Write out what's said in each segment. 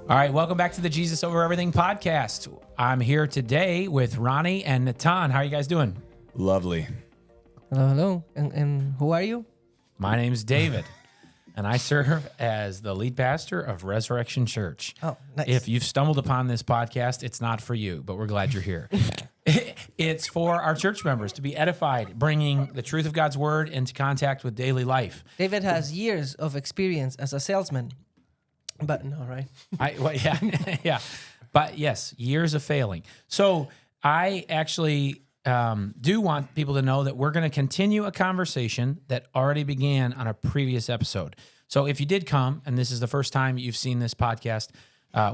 All right, welcome back to the Jesus Over Everything podcast. I'm here today with Ronnie and Natan. How are you guys doing? Lovely. Hello. And who are you? My name's David, and I serve as the lead pastor of Resurrection Church. Oh, nice. If you've stumbled upon this podcast, it's not for you, but we're glad you're here. It's for our church members to be edified, bringing the truth of God's word into contact with daily life. David has years of experience as a salesman. But no, right? Yeah. But yes, years of failing. So I actually do want people to know that we're going to continue a conversation that already began on a previous episode. So if you did come, and this is the first time you've seen this podcast,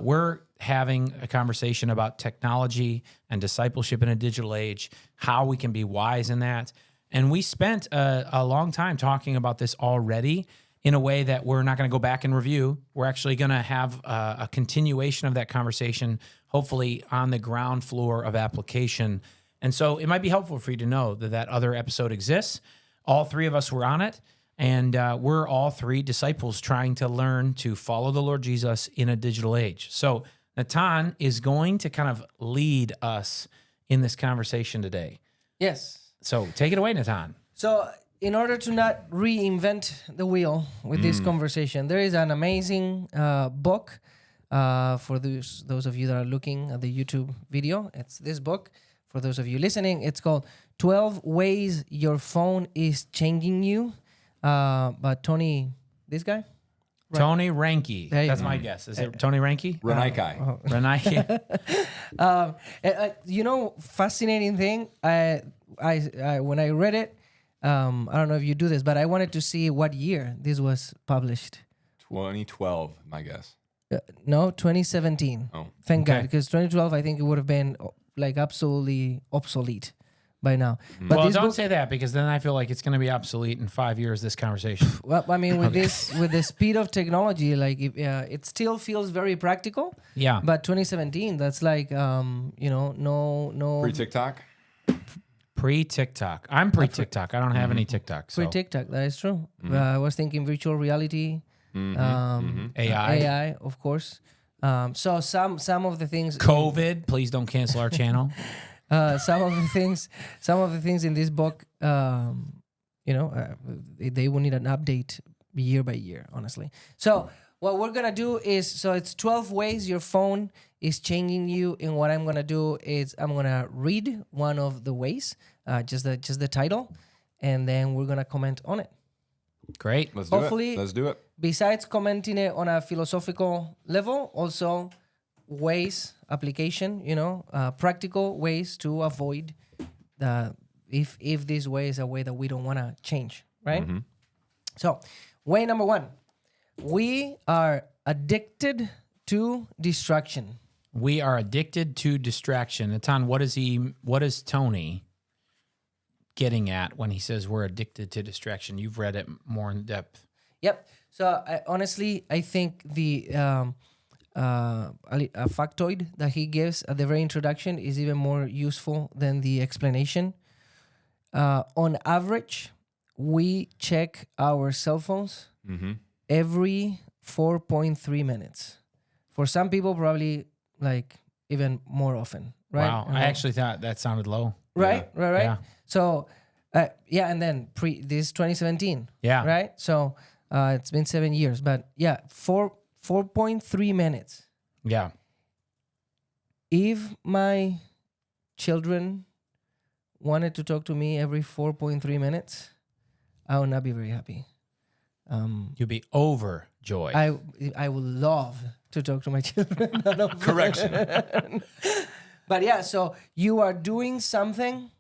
we're having a conversation about technology and discipleship in a digital age, how we can be wise in that. And we spent a long time talking about this already, in a way that we're not going to go back and review. We're actually going to have a continuation of that conversation, hopefully on the ground floor of application. And so it might be helpful for you to know that that other episode exists. All three of us were on it, and we're all three disciples trying to learn to follow the Lord Jesus in a digital age. So Natan is going to kind of lead us in this conversation today. Yes. So take it away, Natan. So in order to not reinvent the wheel with this conversation, there is an amazing book for those of you that are looking at the YouTube video. It's this book. For those of you listening, it's called 12 Ways Your Phone is Changing You by Tony, this guy? Right. Tony Reinke. That's my guess. Is it Tony Reinke? Renaikai. Renaikai. Fascinating thing. I when I read it, I don't know if you do this, but I wanted to see what year this was published. 2012, my guess. No, 2017. Oh. Thank Okay. God, because 2012, I think it would have been like absolutely obsolete by now. But Well, this don't book, say that, because then I feel like it's going to be obsolete in 5 years, this conversation. well, I mean, with with the speed of technology, like it still feels very practical. Yeah. But 2017, that's like no Pre-TikTok? Pre-TikTok. I'm pre-TikTok. I don't have any TikTok. So. pre-TikTok. That is true. I was thinking virtual reality, AI, of course. So some of the things. COVID. Please don't cancel our channel. Some of the things in this book, they will need an update year by year, honestly. So what we're gonna do is, so it's 12 ways your phone is changing you, and what I'm gonna do is I'm gonna read one of the ways, just the title, and then we're gonna comment on it. Great. Let's do Hopefully- it. Let's do it. Besides commenting it on a philosophical level, also ways, application, practical ways to avoid if this way is a way that we don't want to change, right? So, way number one, we are addicted to distraction. We are addicted to distraction. Natan, what is Tony getting at when he says we're addicted to distraction? You've read it more in depth. Yep. So, I think the a factoid that he gives at the very introduction is even more useful than the explanation. On average, we check our cell phones every 4.3 minutes. For some people, probably like even more often, right? Wow. I actually thought that sounded low. Right. Yeah. So, and then this 2017. Yeah. Right. So it's been 7 years, but 4.3 minutes. Yeah. If my children wanted to talk to me every 4.3 minutes, I would not be very happy. You'd be overjoyed. I would love to talk to my children. Correction. But so you are doing something,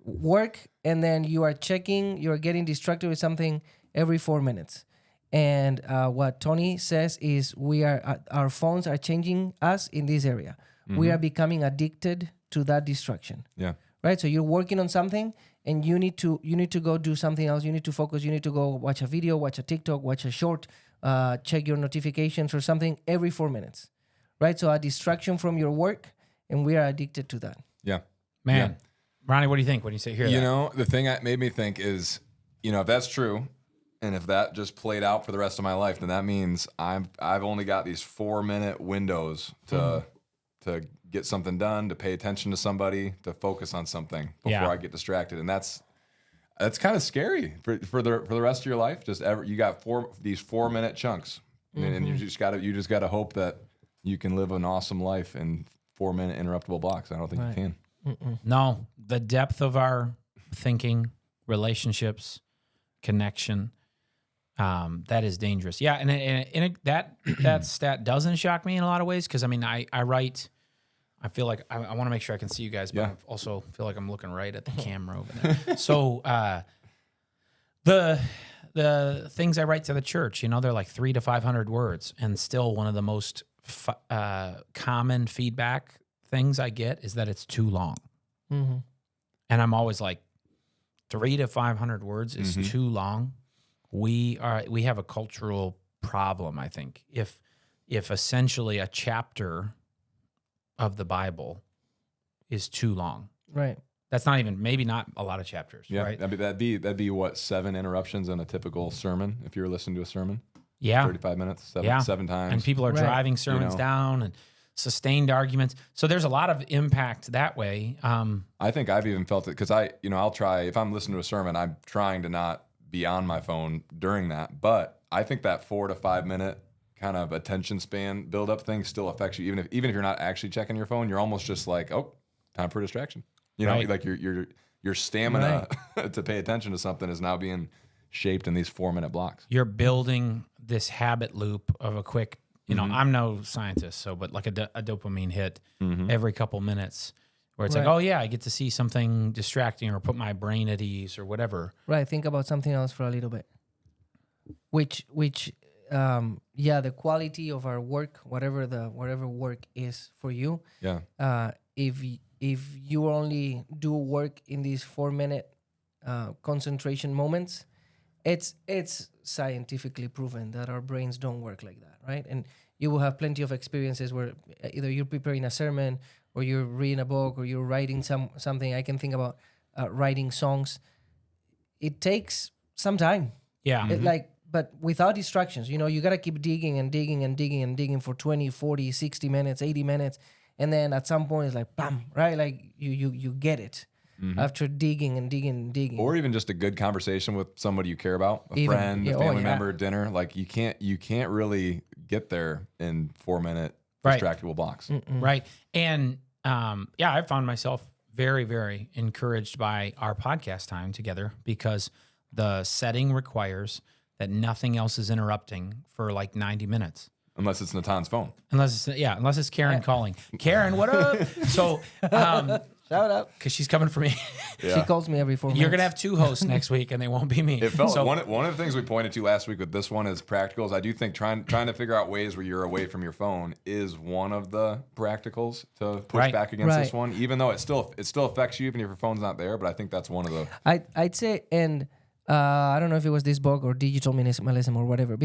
work, and then you are getting distracted with something every 4 minutes. And what Tony says is our phones are changing us in this area. We are becoming addicted to that distraction. Yeah. Right? So you're working on something and you need to go do something else. You need to focus. You need to go watch a video, watch a TikTok, watch a short, check your notifications or something every 4 minutes. Right? So a distraction from your work, and we are addicted to that. Yeah. Man. Yeah. Ronnie, what do you think when you say here? The thing that made me think is, if that's true, And if that just played out for the rest of my life, then that means I've only got these 4-minute windows to get something done, to pay attention to somebody, to focus on something before I get distracted. And that's kind of scary for the rest of your life. You got these 4-minute chunks, and you just gotta hope that you can live an awesome life in 4-minute interruptible blocks. I don't think you can. No, the depth of our thinking, relationships, connection, that is dangerous. Yeah, and that stat doesn't shock me in a lot of ways because I mean I write. I feel like I want to make sure I can see you guys, but I also feel like I'm looking right at the camera over there. So the things I write to the church, they're like 300 to 500 words, and still one of the most common feedback things I get is that it's too long. Mm-hmm. And I'm always like, 300 to 500 words is too long. We have a cultural problem, I think. If essentially a chapter of the Bible is too long. Right. That's maybe not a lot of chapters, right? That'd be what, 7 interruptions in a typical sermon if you were listening to a sermon? Yeah. 35 minutes, seven times. And people are driving sermons down and sustained arguments. So there's a lot of impact that way. I think I've even felt it because I'll try, if I'm listening to a sermon, I'm trying to not be on my phone during that. But I think that 4 to 5 minute kind of attention span build up thing still affects you. Even if you're not actually checking your phone, you're almost just like, oh, time for a distraction. Like your stamina to pay attention to something is now being shaped in these 4-minute blocks. You're building this habit loop of a quick, I'm no scientist, but like a dopamine hit every couple minutes where it's like, oh yeah, I get to see something distracting or put my brain at ease or whatever. Right. Think about something else for a little bit. Which the quality of our work, whatever work is for you. Yeah. If you only do work in these 4-minute concentration moments, it's scientifically proven that our brains don't work like that, right? And you will have plenty of experiences where either you're preparing a sermon or you're reading a book or you're writing something. I can think about writing songs. It takes some time. Yeah. But without distractions, you got to keep digging and digging and digging and digging for 20, 40, 60 minutes, 80 minutes. And then at some point it's like, bam, right? Like you get it after digging and digging and digging. Or even just a good conversation with somebody you care about, a friend, a family member at dinner. Like you can't really get there in 4-minute distractible blocks. Right. And I found myself very, very encouraged by our podcast time together because the setting requires that nothing else is interrupting for like 90 minutes. Unless it's Natan's phone. Unless it's Karen calling. Karen, what up? So, shout out. Because she's coming for me. She calls me every 4 minutes. You're going to have 2 hosts next week and they won't be me. It felt one of the things we pointed to last week with this one is practicals. I do think trying to figure out ways where you're away from your phone is one of the practicals to push back against this one, even though it still affects you even if your phone's not there. But I think that's one of the... I'd say, and I don't know if it was this book or digital minimalism or whatever,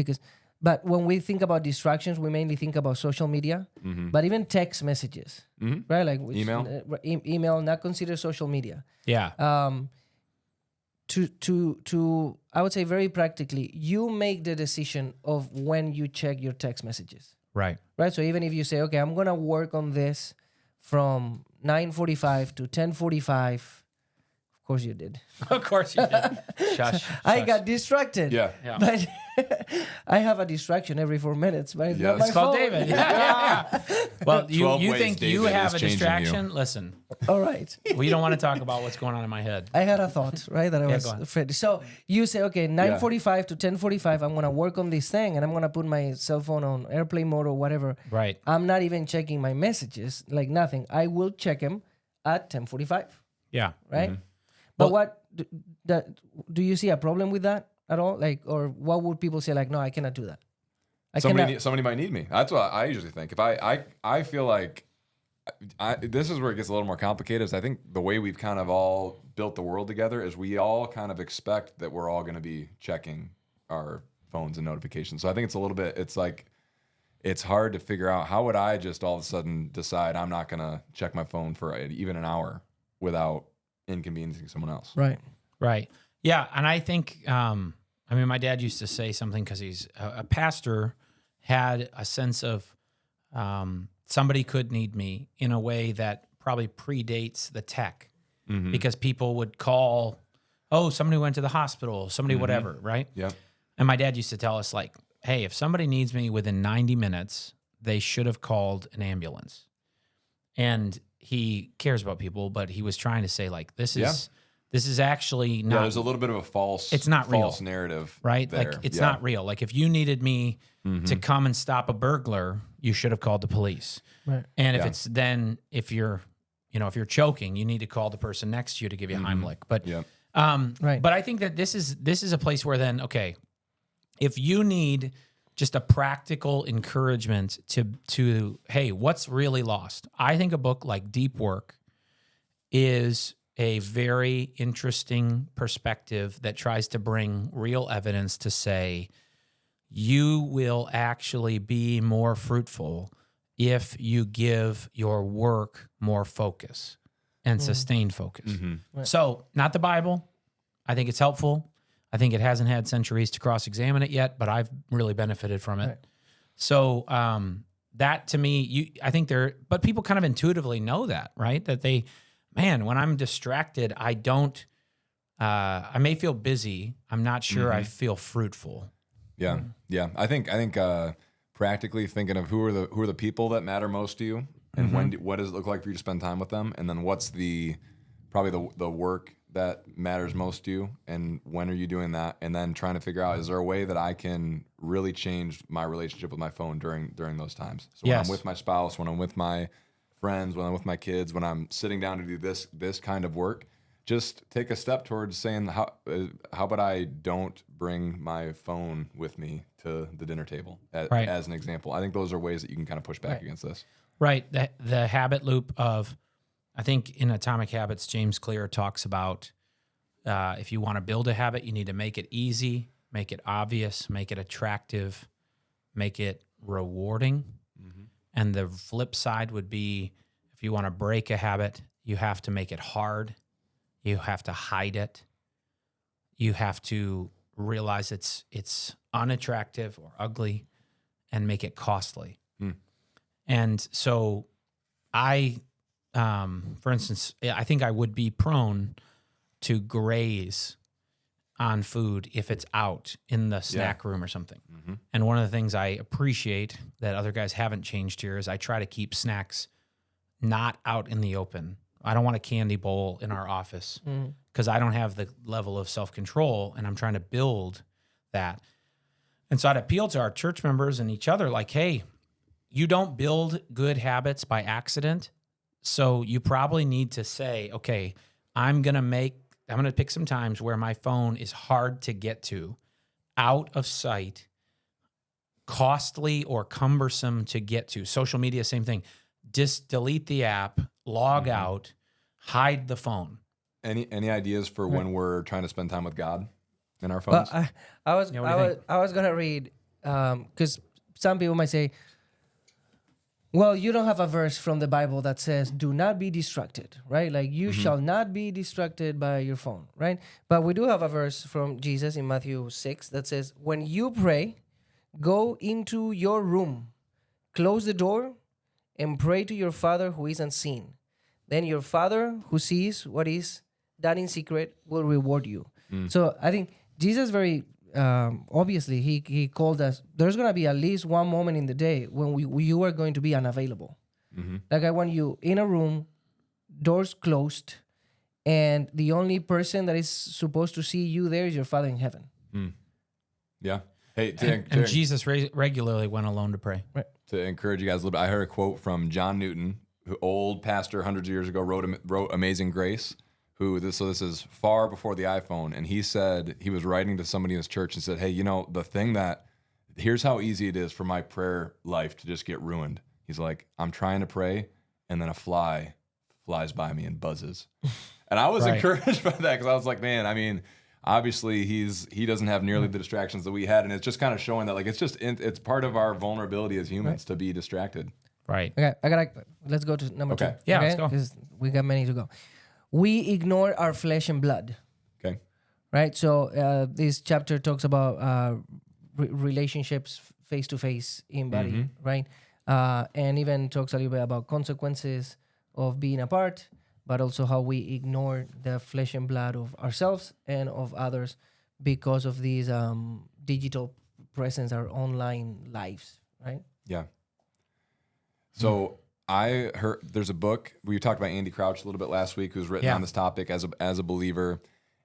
but when we think about distractions, we mainly think about social media, but even text messages, right? Like email, not considered social media. Yeah. To I would say very practically, you make the decision of when you check your text messages. Right. Right. So even if you say, okay, I'm gonna work on this from 9:45 to 10:45. Of course you did. Of course you did. Shush. I got distracted. Yeah. But I have a distraction every 4 minutes. But it's not my It's called phone. David. Yeah. Well, you think you David have is a changing distraction? you. Listen, All right. we don't want to talk about what's going on in my head. I had a thought, right? That I go was on. afraid. So you say, okay, 9:45 to 10:45, I'm gonna work on this thing, and I'm gonna put my cell phone on airplane mode or whatever. Right. I'm not even checking my messages, like nothing. I will check them at 10:45, Yeah. right? But do you see a problem with that at all? Like, or what would people say? Like, no, I cannot do that. Somebody might need me. That's what I usually think. If I feel like this is where it gets a little more complicated. Is I think the way we've kind of all built the world together is we all kind of expect that we're all going to be checking our phones and notifications. So I think it's a little bit. It's like it's hard to figure out how would I just all of a sudden decide I'm not going to check my phone for even an hour without inconveniencing someone else. Right. Right. Yeah. And I think I mean, my dad used to say something because he's a pastor, had a sense of somebody could need me in a way that probably predates the tech, because people would call, oh, somebody went to the hospital, somebody whatever, right? Yeah. And my dad used to tell us, like, hey, if somebody needs me within 90 minutes, they should have called an ambulance. And he cares about people, but he was trying to say, like, this is actually not. Yeah, there's a little bit of a false. It's not false real. narrative, Right? there. Like, it's not real. Like, if you needed me to come and stop a burglar, you should have called the police. Right. And if you're choking, you need to call the person next to you to give you a Heimlich. But Right. But I think that this is a place where then, okay, if you need just a practical encouragement to hey, what's really lost? I think a book like Deep Work is a very interesting perspective that tries to bring real evidence to say you will actually be more fruitful if you give your work more focus and sustained focus. Right. So, not the Bible. I think it's helpful. I think it hasn't had centuries to cross-examine it yet, but I've really benefited from it. Right. So, that to me, I think but people kind of intuitively know that, right? That when I'm distracted, I may feel busy. I'm not sure I feel fruitful. Yeah. Yeah. I think practically thinking of who are the people that matter most to you, and what does it look like for you to spend time with them, and then what's probably the work that matters most to you, and when are you doing that, and then trying to figure out, is there a way that I can really change my relationship with my phone during those times? So when I'm with my spouse, when I'm with my friends, when I'm with my kids, when I'm sitting down to do this kind of work, just take a step towards saying, how about I don't bring my phone with me to the dinner table as an example. I think those are ways that you can kind of push back against this. Right. The habit loop of, I think in Atomic Habits, James Clear talks about if you want to build a habit, you need to make it easy, make it obvious, make it attractive, make it rewarding. And the flip side would be, if you want to break a habit, you have to make it hard. You have to hide it. You have to realize it's unattractive or ugly and make it costly. And so for instance, I think I would be prone to graze on food if it's out in the snack room or something. And one of the things I appreciate that other guys haven't changed here is I try to keep snacks not out in the open. I don't want a candy bowl in our office because I don't have the level of self-control, and I'm trying to build that. And so I'd appeal to our church members and each other, like, hey, you don't build good habits by accident. So you probably need to say, okay, I'm going to pick some times where my phone is hard to get to, out of sight, costly or cumbersome to get to. Social media, same thing. Just delete the app, log out, hide the phone. Any ideas for when we're trying to spend time with God in our phones? Well, I was gonna read because some people might say, well, you don't have a verse from the Bible that says, do not be distracted, right? Like, you shall not be distracted by your phone, right? But we do have a verse from Jesus in Matthew 6 that says, when you pray, go into your room, close the door, and pray to your Father who is unseen. Then your Father who sees what is done in secret will reward you. So I think Jesus very obviously he called us. There's going to be at least one moment in the day when you are going to be unavailable. Like I want you in a room, doors closed, and the only person that is supposed to see you there is your Father in heaven. Yeah. Hey, and Jesus regularly went alone to pray. Right. To encourage you guys a little bit, I heard a quote from John Newton, who old pastor hundreds of years ago, wrote Amazing Grace. This is far before the iPhone, and he said he was writing to somebody in his church and said, hey, here's how easy it is for my prayer life to just get ruined. He's like, I'm trying to pray, and then a fly flies by me and buzzes. And I was encouraged by that, because I was like, man, I mean, obviously he doesn't have nearly the distractions that we had, and it's just kind of showing that, like, it's part of our vulnerability as humans to be distracted. Right. Okay, let's go to number 2. Yeah, let's go. Because we got many to go. We ignore our flesh and blood. Okay. right? So this chapter talks about relationships face to face in body, right? And even talks a little bit about consequences of being apart, but also how we ignore the flesh and blood of ourselves and of others because of these digital presence, our online lives, right? Yeah. So I heard there's a book, we talked about Andy Crouch a little bit last week, who's written on this topic as a believer.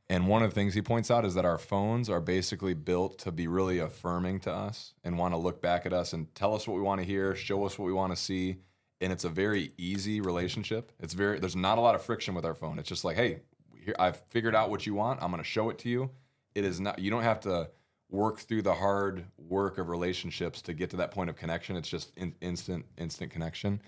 And one of the things he points out is that our phones are basically built to be really affirming to us and want to look back at us and tell us what we want to hear, show us what we want to see. And it's a very easy relationship. There's not a lot of friction with our phone. It's just like, hey, here, I've figured out what you want. I'm going to show it to you. It is not, you don't have to work through the hard work of relationships to get to that point of connection. It's just instant connection.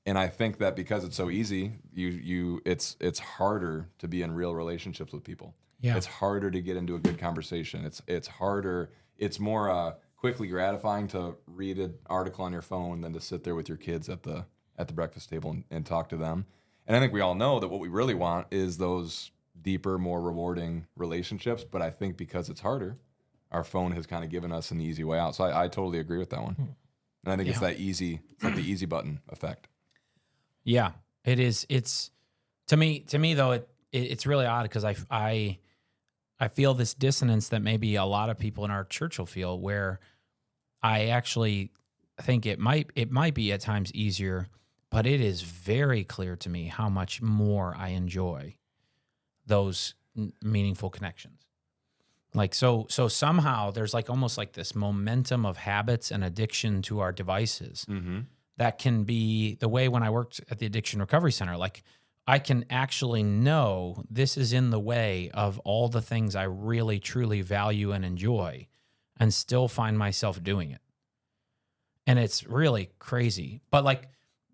And I think that because it's so easy, it's harder to be in real relationships with people. Yeah. It's harder to get into a good conversation. It's harder. It's more quickly gratifying to read an article on your phone than to sit there with your kids at the breakfast table and talk to them. And I think we all know that what we really want is those deeper, more rewarding relationships. But I think because it's harder, our phone has kind of given us an easy way out. So I totally agree with that one. And I think it's that easy. It's like the easy button effect. Yeah, it is. It's to me though. It's really odd because I feel this dissonance that maybe a lot of people in our church will feel, where I actually think it might be at times easier, but it is very clear to me how much more I enjoy those meaningful connections. Like so somehow there's like almost like this momentum of habits and addiction to our devices. That can be the way when I worked at the Addiction Recovery Center. Like I can actually know this is in the way of all the things I really, truly value and enjoy, and still find myself doing it. And it's really crazy. But like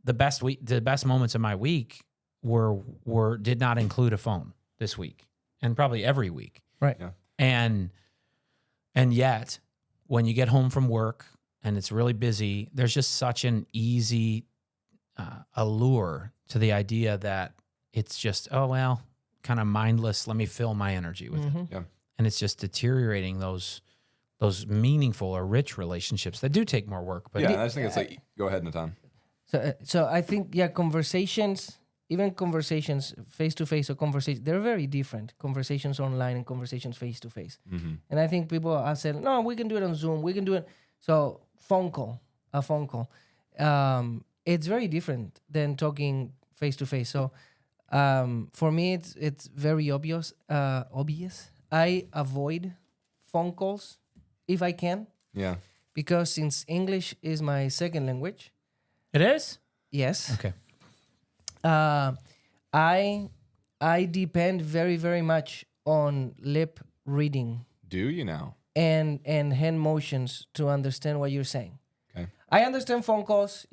the best moments of my week did not include a phone this week, and probably every week. Right. Yeah. And yet, when you get home from work and it's really busy, there's just such an easy allure to the idea that it's just, oh, well, kind of mindless. Let me fill my energy with it. Yeah. And it's just deteriorating those meaningful or rich relationships that do take more work. But yeah, I just think it's like, go ahead, Natan. So I think, conversations, even conversations face-to-face or conversations, they're very different. Conversations online and conversations face-to-face. And I think people have said, no, we can do it on Zoom. We can do it. So a phone call. It's very different than talking face-to-face. So for me, it's very obvious. I avoid phone calls if I can. Yeah. Because since English is my second language. It is? Yes. Okay. I depend very, very much on lip reading. Do you now? And hand motions to understand what you're saying. Okay. I understand phone calls,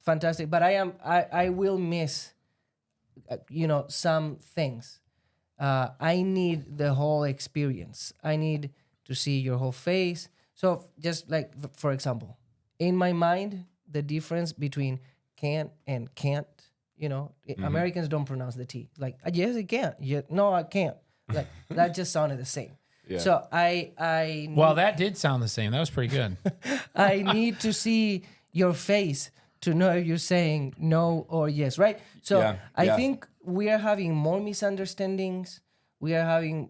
fantastic, but I will miss, some things. I need the whole experience. I need to see your whole face. So just like, for example, in my mind, the difference between can and can't, Americans don't pronounce the T. Like, yes, I can. Yeah, no, I can't. Like, that just sounded the same. Yeah. So well, that did sound the same. That was pretty good. I need to see your face to know if you're saying no or yes, right? So I think we are having more misunderstandings. We are having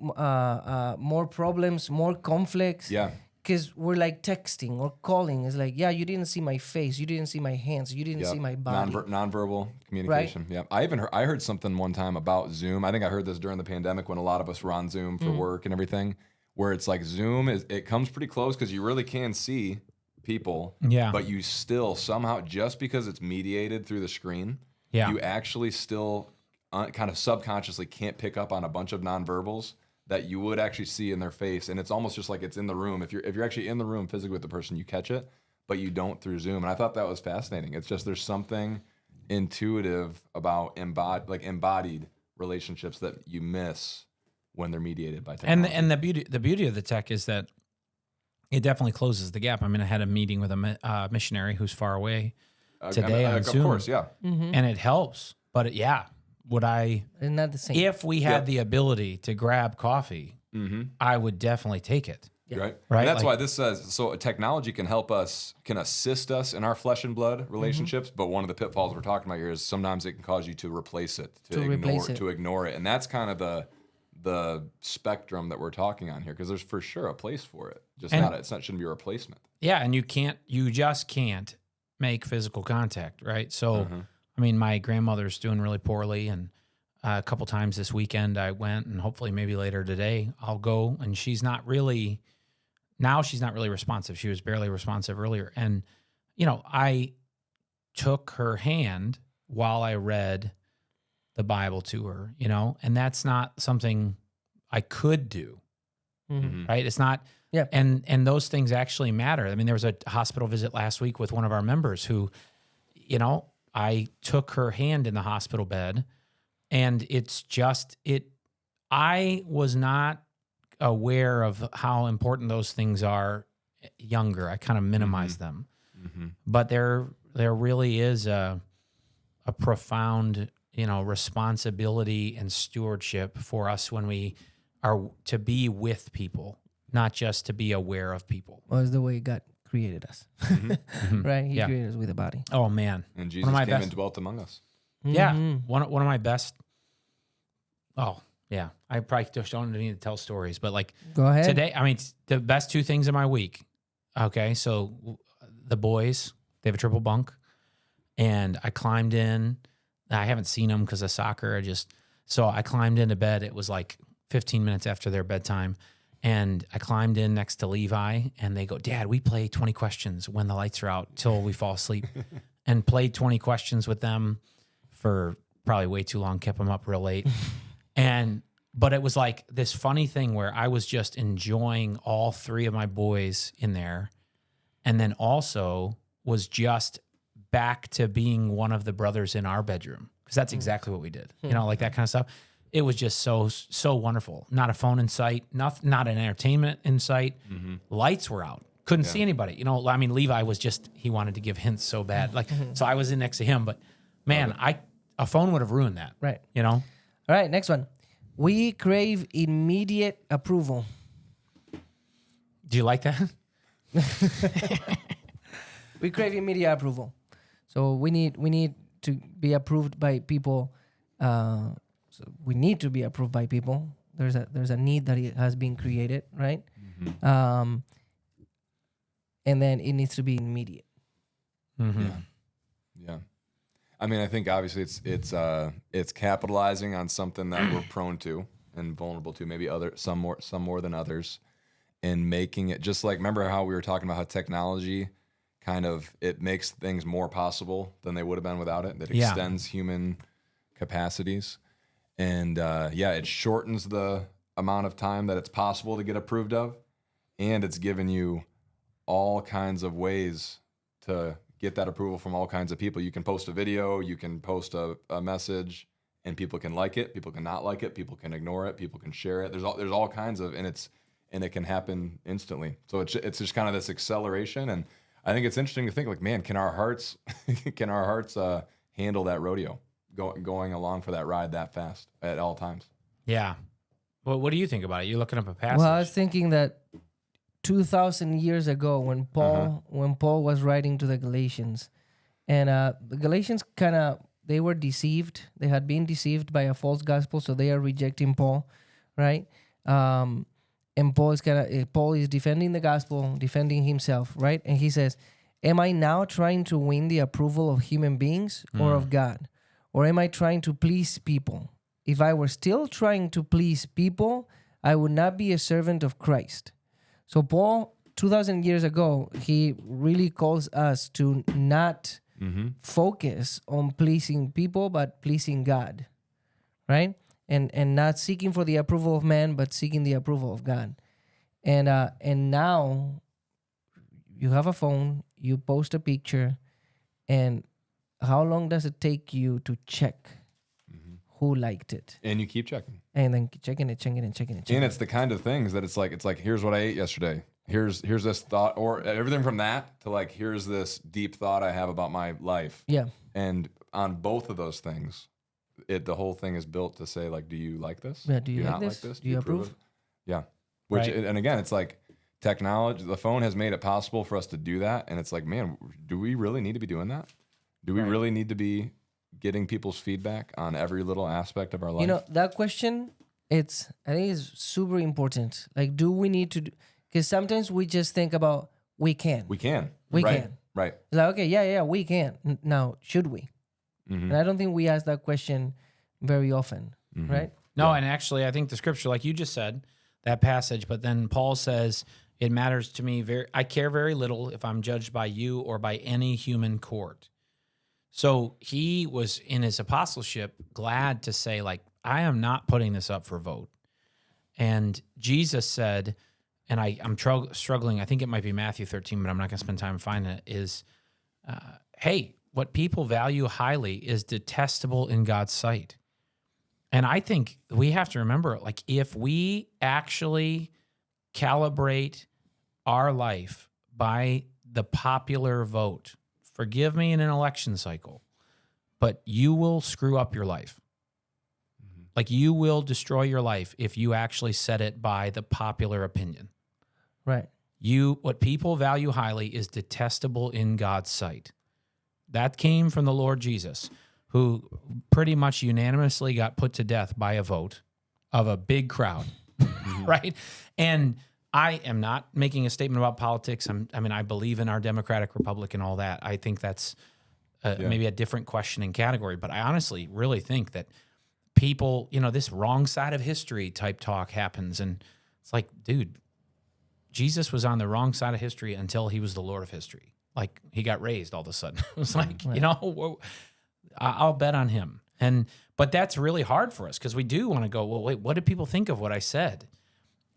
more problems, more conflicts. Yeah. Because we're like texting or calling. It's like, you didn't see my face. You didn't see my hands. You didn't see my body. Nonverbal communication. Right? Yeah. I heard something one time about Zoom. I think I heard this during the pandemic when a lot of us were on Zoom for work and everything, where it's like Zoom it comes pretty close because you really can see people. Yeah. But you still somehow, just because it's mediated through the screen, you actually still kind of subconsciously can't pick up on a bunch of nonverbals that you would actually see in their face, and it's almost just like it's in the room. If you're actually in the room physically with the person, you catch it, but you don't through Zoom. And I thought that was fascinating. It's just there's something intuitive about embodied relationships that you miss when they're mediated by technology. And the beauty of the tech is that it definitely closes the gap. I mean, I had a meeting with a missionary who's far away today on Zoom. Of course, yeah. And it helps, but would I? It's not the same. If we had the ability to grab coffee, I would definitely take it. Right. Right. And that's Like- why this says, so technology can help us, can assist us in our flesh and blood relationships. But one of the pitfalls we're talking about here is sometimes it can cause you to replace it, to ignore it. And that's kind of the spectrum that we're talking on here, because there's for sure a place for it. Shouldn't be a replacement. Yeah. And you just can't make physical contact. Right. So, I mean, my grandmother's doing really poorly, and a couple times this weekend I went, and hopefully maybe later today I'll go, and she's not really responsive. She was barely responsive earlier. And, I took her hand while I read the Bible to her, and that's not something I could do, right? It's not, and those things actually matter. I mean, there was a hospital visit last week with one of our members who, I took her hand in the hospital bed, and I was not aware of how important those things are younger. I kind of minimize them, but there really is a profound, responsibility and stewardship for us when we are to be with people, not just to be aware of people. Well, it's the way God created us, right? He created us with a body. Oh man. And Jesus came and dwelt among us. Yeah. One of my best. Oh yeah. I probably just don't need to tell stories, but like Go ahead. today, I mean, the best 2 things of my week. Okay. So the boys, they have a triple bunk, and I climbed in. I haven't seen them because of soccer. So I climbed into bed. It was like 15 minutes after their bedtime. And I climbed in next to Levi, and they go, "Dad, we play 20 questions when the lights are out till we fall asleep." And played 20 questions with them for probably way too long, kept them up real late. But it was like this funny thing where I was just enjoying all 3 of my boys in there, and then also was just back to being one of the brothers in our bedroom, because that's exactly what we did. Like that kind of stuff. It was just so wonderful. Not a phone in sight, not an entertainment in sight. Lights were out. Couldn't see anybody. I mean, Levi was he wanted to give hints so bad. Like, so I was in next to him, but man, a phone would have ruined that. Right. All right, next one. We crave immediate approval. Do you like that? We crave immediate approval. So we need to be approved by people. So we need to be approved by people. There's a need that has been created, right? And then it needs to be immediate. Yeah. I mean, I think obviously it's capitalizing on something that we're prone to and vulnerable to, maybe some more than others, and making it just like, remember how we were talking about how technology it makes things more possible than they would have been without it, that extends human capacities. And it shortens the amount of time that it's possible to get approved of, and it's given you all kinds of ways to get that approval from all kinds of people. You can post a video, you can post a message, and people can like it, people can not like it, people can ignore it, people can share it. There's all kinds of, and it can happen instantly. So it's just kind of this acceleration, and I think it's interesting to think like, man, can our hearts handle that rodeo? Going along for that ride that fast at all times. Yeah. Well, what do you think about it? You're looking up a passage. Well, I was thinking that 2,000 years ago, when Paul was writing to the Galatians, and the Galatians they were deceived. They had been deceived by a false gospel, so they are rejecting Paul, right? And Paul is defending the gospel, defending himself, right? And he says, "Am I now trying to win the approval of human beings or of God? Or am I trying to please people? If I were still trying to please people, I would not be a servant of Christ." So Paul, 2,000 years ago, he really calls us to not focus on pleasing people, but pleasing God, right? And not seeking for the approval of man, but seeking the approval of God. And now you have a phone, you post a picture, and how long does it take you to check who liked it? And you keep checking. And then checking it. And it's the kind of things that it's like, here's what I ate yesterday. Here's this thought, or everything from that to like, here's this deep thought I have about my life. Yeah. And on both of those things, the whole thing is built to say like, do you like this? Yeah, do you like not this? like this? Do you approve? of it? Yeah. Which Right. and again, it's like technology. The phone has made it possible for us to do that, and it's like, man, do we really need to be doing that? Do we really need to be getting people's feedback on every little aspect of our life? You know, that question, I think it's super important. Like, do we need to? Because sometimes we just think about we can. We can. We right. can. Right. It's like, okay, yeah, we can. Now, should we? Mm-hmm. And I don't think we ask that question very often, Mm-hmm. right? No, and actually, I think the scripture, like you just said, that passage, but then Paul says, it matters to me I care very little if I'm judged by you or by any human court. So he was in his apostleship glad to say, like, I am not putting this up for vote. And Jesus said, and I'm struggling, I think it might be Matthew 13, but I'm not going to spend time finding it, is, hey, what people value highly is detestable in God's sight. And I think we have to remember, like, if we actually calibrate our life by the popular vote, forgive me in an election cycle, but you will screw up your life. Mm-hmm. Like, you will destroy your life if you actually set it by the popular opinion. Right. What people value highly is detestable in God's sight. That came from the Lord Jesus, who pretty much unanimously got put to death by a vote of a big crowd, right? And I am not making a statement about politics. I believe in our democratic republic and all that. I think that's maybe a different questioning category, but I honestly really think that people, this wrong side of history type talk happens, and it's like, dude, Jesus was on the wrong side of history until he was the Lord of history. Like, he got raised all of a sudden. It was like, I'll bet on him. But that's really hard for us because we do want to go, well, wait, what did people think of what I said?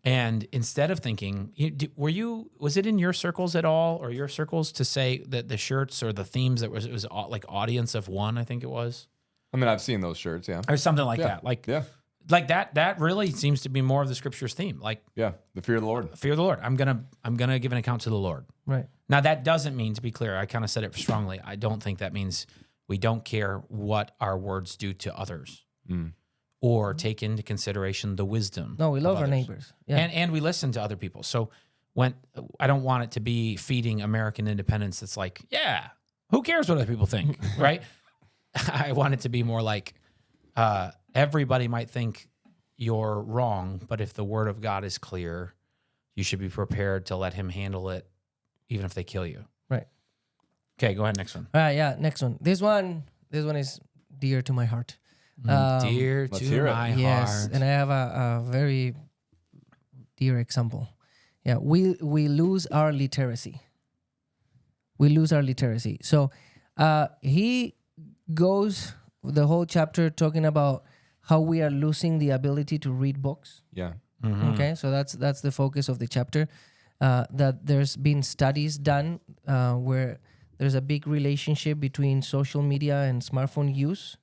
And instead of thinking, was it in your circles at all, or your circles, to say that the shirts or the themes it was like audience of one, I think it was? I mean, I've seen those shirts, yeah. Or something like that. Like that really seems to be more of the scripture's theme. Like, yeah, the fear of the Lord. Fear of the Lord. I'm gonna give an account to the Lord. Right. Now, that doesn't mean, to be clear, I kind of said it strongly, I don't think that means we don't care what our words do to others or take into consideration the wisdom. No, we love our others. neighbors. Yeah. And we listen to other people. So when I don't want it to be feeding American independence, it's like, yeah, who cares what other people think, right? I want it to be more like everybody might think you're wrong, but if the word of God is clear, you should be prepared to let him handle it, even if they kill you. Right. Okay, go ahead. Next one. All right. Yeah. Next one. This one is dear to my heart. Dear to my yes, heart. and I have a very dear example. Yeah, we lose our literacy. We lose our literacy. So he goes the whole chapter talking about how we are losing the ability to read books. Yeah. Mm-hmm. Okay, so that's the focus of the chapter. That there's been studies done where there's a big relationship between social media and smartphone use,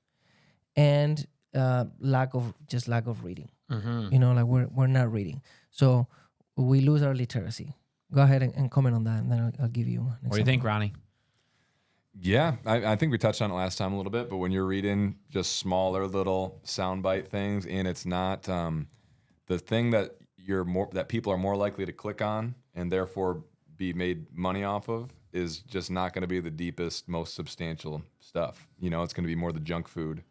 and lack of reading. Mm-hmm. Like we're not reading, so we lose our literacy. Go ahead and comment on that, and then I'll give you an example. What do you think, Ronnie? Yeah, I think we touched on it last time a little bit, but when you're reading just smaller little soundbite things, and it's not the thing that that people are more likely to click on and therefore be made money off of, is just not going to be the deepest, most substantial stuff. It's going to be more the junk food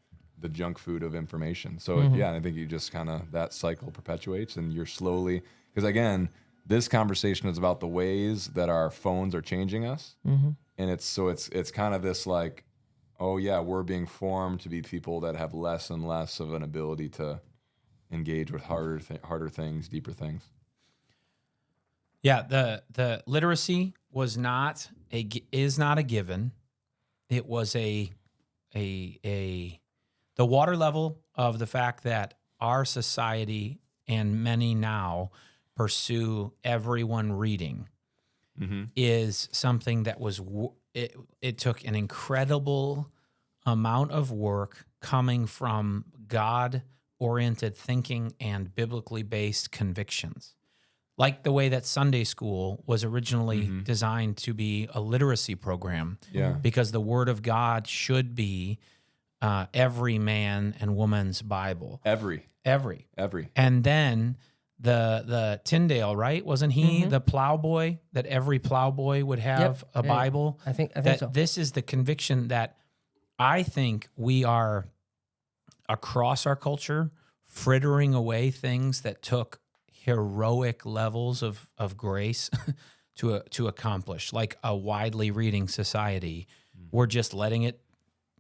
of information. So yeah, I think you just kind of, that cycle perpetuates, and you're slowly, because again, this conversation is about the ways that our phones are changing us. And it's kind of this like, oh yeah, we're being formed to be people that have less and less of an ability to engage with harder things, deeper things. Yeah, the literacy is not a given. It was the water level of the fact that our society and many now pursue everyone reading is something that was it took an incredible amount of work coming from God-oriented thinking and biblically based convictions. Like the way that Sunday school was originally designed to be a literacy program. Yeah. Because the Word of God should be every man and woman's Bible. Every. And then the Tyndale, right? Wasn't he the plowboy, that every plowboy would have a Bible? I think that so. This is the conviction that I think we are across our culture frittering away things that took heroic levels of grace to accomplish, like a widely reading society. We're just letting it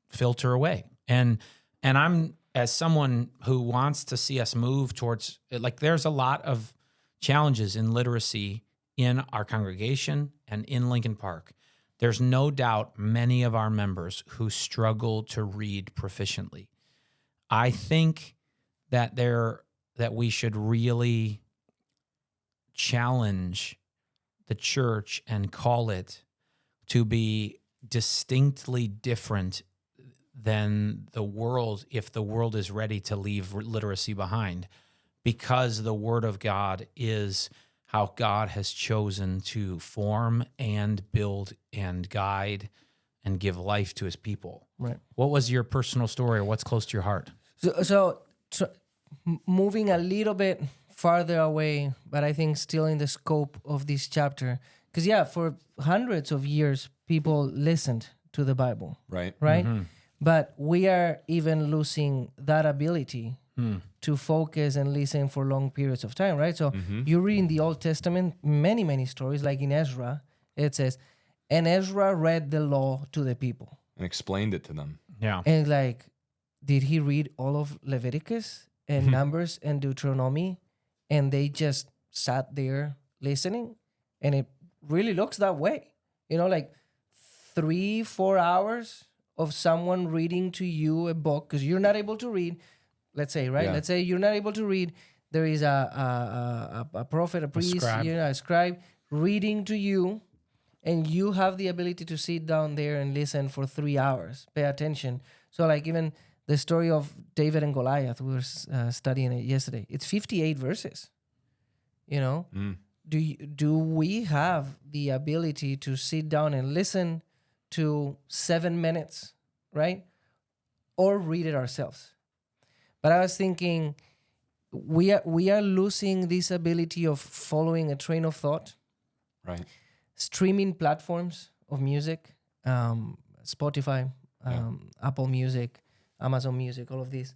filter away. And I'm, as someone who wants to see us move towards, like, there's a lot of challenges in literacy in our congregation and in Lincoln Park. There's no doubt many of our members who struggle to read proficiently. I think that we should really challenge the church and call it to be distinctly different than the world, if the world is ready to leave literacy behind, because the Word of God is how God has chosen to form and build and guide and give life to his people. Right. What was your personal story, or what's close to your heart? So moving a little bit farther away, but I think still in the scope of this chapter, because for hundreds of years, people listened to the Bible. Right. Mm-hmm. But we are even losing that ability to focus and listen for long periods of time, right? So you read in the Old Testament many stories, like in Ezra, it says, and Ezra read the law to the people. And explained it to them. Yeah. And like, did he read all of Leviticus and Numbers and Deuteronomy? And they just sat there listening? And it really looks that way. Like 3-4 hours of someone reading to you a book, because you're not able to read, let's say, right? Yeah. Let's say you're not able to read. There is a prophet, a priest, a scribe reading to you, and you have the ability to sit down there and listen for 3 hours, pay attention. So like even the story of David and Goliath, we were studying it yesterday. It's 58 verses, Do we have the ability to sit down and listen to 7 minutes, right? Or read it ourselves? But I was thinking, we are losing this ability of following a train of thought. Right. Streaming platforms of music, Spotify, Apple Music, Amazon Music, all of these,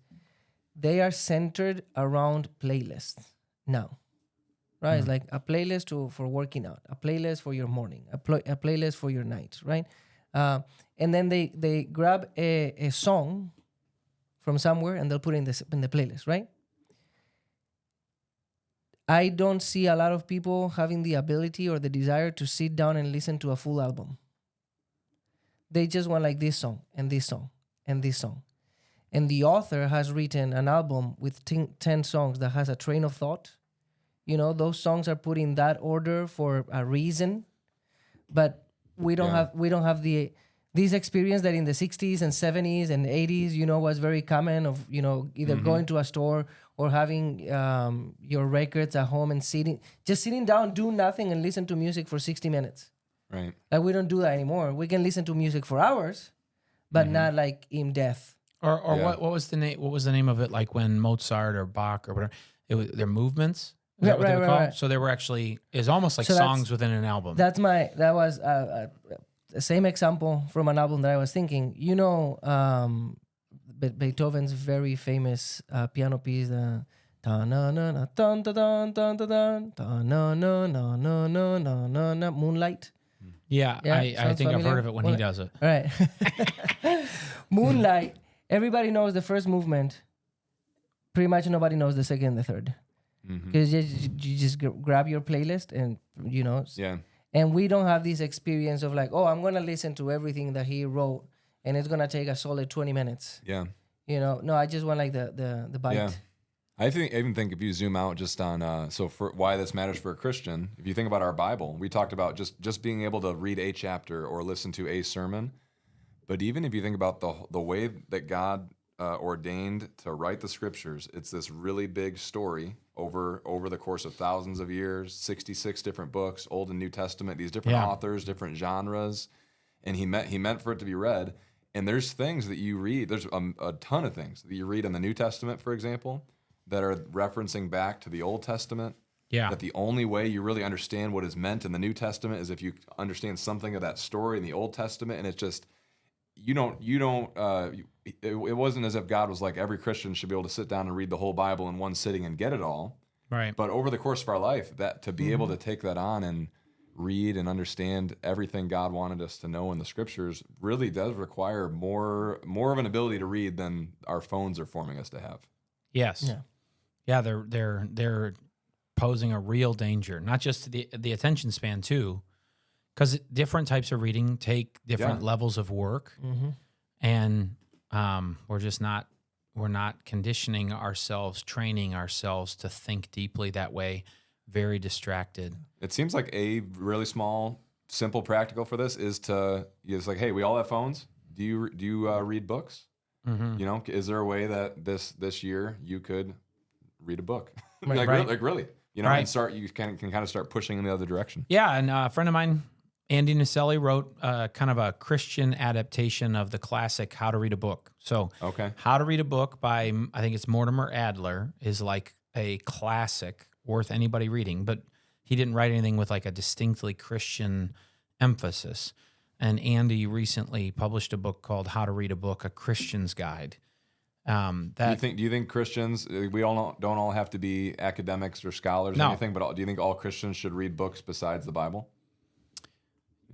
they are centered around playlists now, right? It's like a playlist for working out, a playlist for your morning, a playlist for your night, right? And then they grab a song from somewhere and they'll put it in the playlist, right? I don't see a lot of people having the ability or the desire to sit down and listen to a full album. They just want like this song and this song and this song. And the author has written an album with 10 songs that has a train of thought. Those songs are put in that order for a reason. But we don't have this experience that in the 60s and 70s and 80s, was very common of, either going to a store or having your records at home and sitting down, do nothing and listen to music for 60 minutes. Right. Like we don't do that anymore. We can listen to music for hours, but not like in depth. Or what was the name? What was the name of it? Like when Mozart or Bach or whatever, it was their movements. Is that what they were called? Right. So they were actually, it's almost like songs within an album. That was the same example from an album that I was thinking. Beethoven's very famous piano piece, Moonlight. Yeah, I think I've heard of it when he does it. All right. Moonlight. Everybody knows the first movement. Pretty much nobody knows the second and the third. Because you just grab your playlist and, Yeah. And we don't have this experience of like, I'm going to listen to everything that he wrote and it's going to take a solid 20 minutes. Yeah. No, I just want like the bite. Yeah. I even think if you zoom out just on, so for why this matters for a Christian, if you think about our Bible, we talked about just being able to read a chapter or listen to a sermon. But even if you think about the way that God ordained to write the scriptures, it's this really big story over the course of thousands of years, 66 different books, Old and New Testament, these different authors, different genres, and he meant for it to be read. And there's things that you read, there's a ton of things that you read in the New Testament, for example, that are referencing back to the Old Testament. Yeah. That the only way you really understand what is meant in the New Testament is if you understand something of that story in the Old Testament. And it's just, it wasn't as if God was like, every Christian should be able to sit down and read the whole Bible in one sitting and get it all. Right. But over the course of our life, that to be able to take that on and read and understand everything God wanted us to know in the scriptures really does require more of an ability to read than our phones are forming us to have. Yes. Yeah. They're posing a real danger, not just to the attention span too, because different types of reading take different levels of work, and we're not conditioning ourselves, training ourselves to think deeply that way. Very distracted. It seems like a really small, simple practical for this is it's like, hey, we all have phones. Do you read books? Is there a way that this year you could read a book? Really, and start. You can kind of start pushing in the other direction. Yeah, and a friend of mine, Andy Naselli, wrote kind of a Christian adaptation of the classic How to Read a Book. So, How to Read a Book by, I think it's Mortimer Adler, is like a classic worth anybody reading, but he didn't write anything with like a distinctly Christian emphasis. And Andy recently published a book called How to Read a Book, A Christian's Guide. Do you think Christians, we don't all have to be academics or scholars or anything, but do you think all Christians should read books besides the Bible?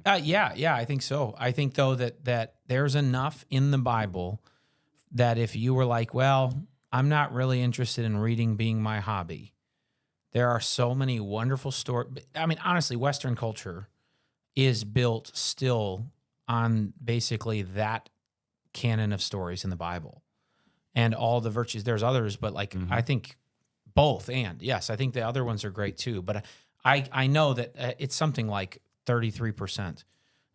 Yeah, I think so. I think though that there's enough in the Bible that if you were like, well, I'm not really interested in reading being my hobby, there are so many wonderful stories. I mean, honestly, Western culture is built still on basically that canon of stories in the Bible and all the virtues. There's others, but like I think both and yes, I think the other ones are great too. But I know that it's something like 33%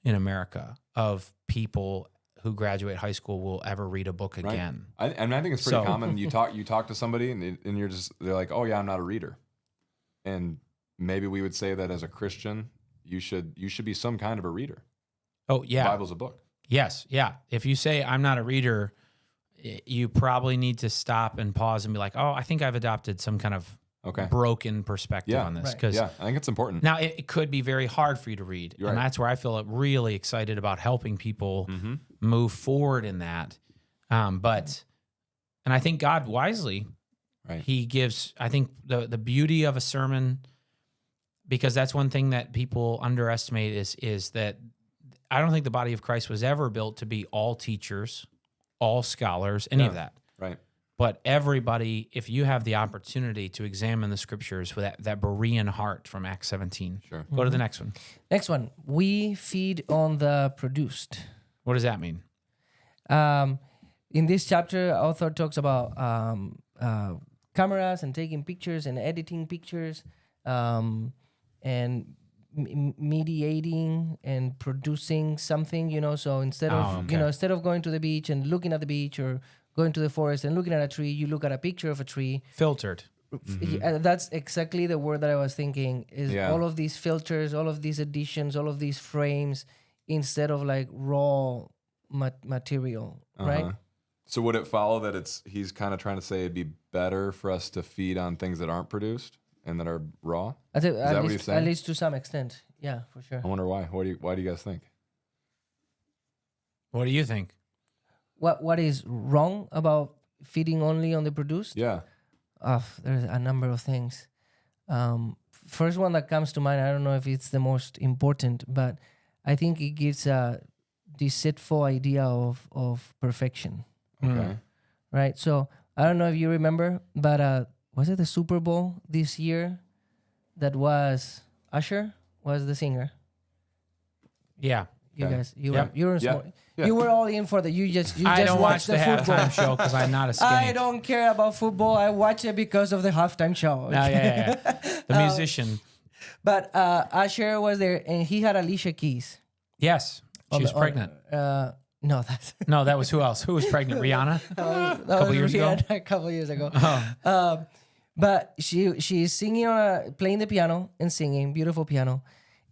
in America of people who graduate high school will ever read a book again. I think it's pretty common. You talk to somebody and they're like, oh yeah, I'm not a reader. And maybe we would say that as a Christian, you should be some kind of a reader. Oh yeah. The Bible's a book. Yes. Yeah. If you say I'm not a reader, you probably need to stop and pause and be like, oh, I think I've adopted some kind of broken perspective on this. I think it's important. Now, it could be very hard for you to read. And that's where I feel really excited about helping people move forward in that. And I think God wisely, he gives, I think the beauty of a sermon, because that's one thing that people underestimate is that I don't think the body of Christ was ever built to be all teachers, all scholars, any of that. Right. But everybody, if you have the opportunity to examine the scriptures with that Berean heart from Acts 17, go to the next one. Next one. We feed on the produced. What does that mean? In this chapter, author talks about cameras and taking pictures and editing pictures and mediating and producing something, So instead of, instead of going to the beach and looking at the beach or going to the forest and looking at a tree, you look at a picture of a tree. Filtered. That's exactly the word that I was thinking is all of these filters, all of these additions, all of these frames instead of like raw material, right? So would it follow that he's kind of trying to say it'd be better for us to feed on things that aren't produced and that are raw? Is that what he's saying? At least to some extent. Yeah, for sure. I wonder why. Why do you guys think? What do you think? What is wrong about feeding only on the produced? Yeah. There's a number of things. First one that comes to mind, I don't know if it's the most important, but I think it gives a deceitful idea of perfection. Okay. Right? So I don't know if you remember, but was it the Super Bowl this year that was Usher was the singer? Yeah. You guys, you were all in for the. You just I don't watch the football halftime show because I'm not a skank. I don't care about football. I watch it because of the halftime show. No, yeah. The musician. But Usher was there, and he had Alicia Keys. Yes, she was pregnant. No, that was who else? Who was pregnant? Rihanna. A couple years ago. A couple years ago. Oh. But she's singing playing the piano and singing, beautiful piano,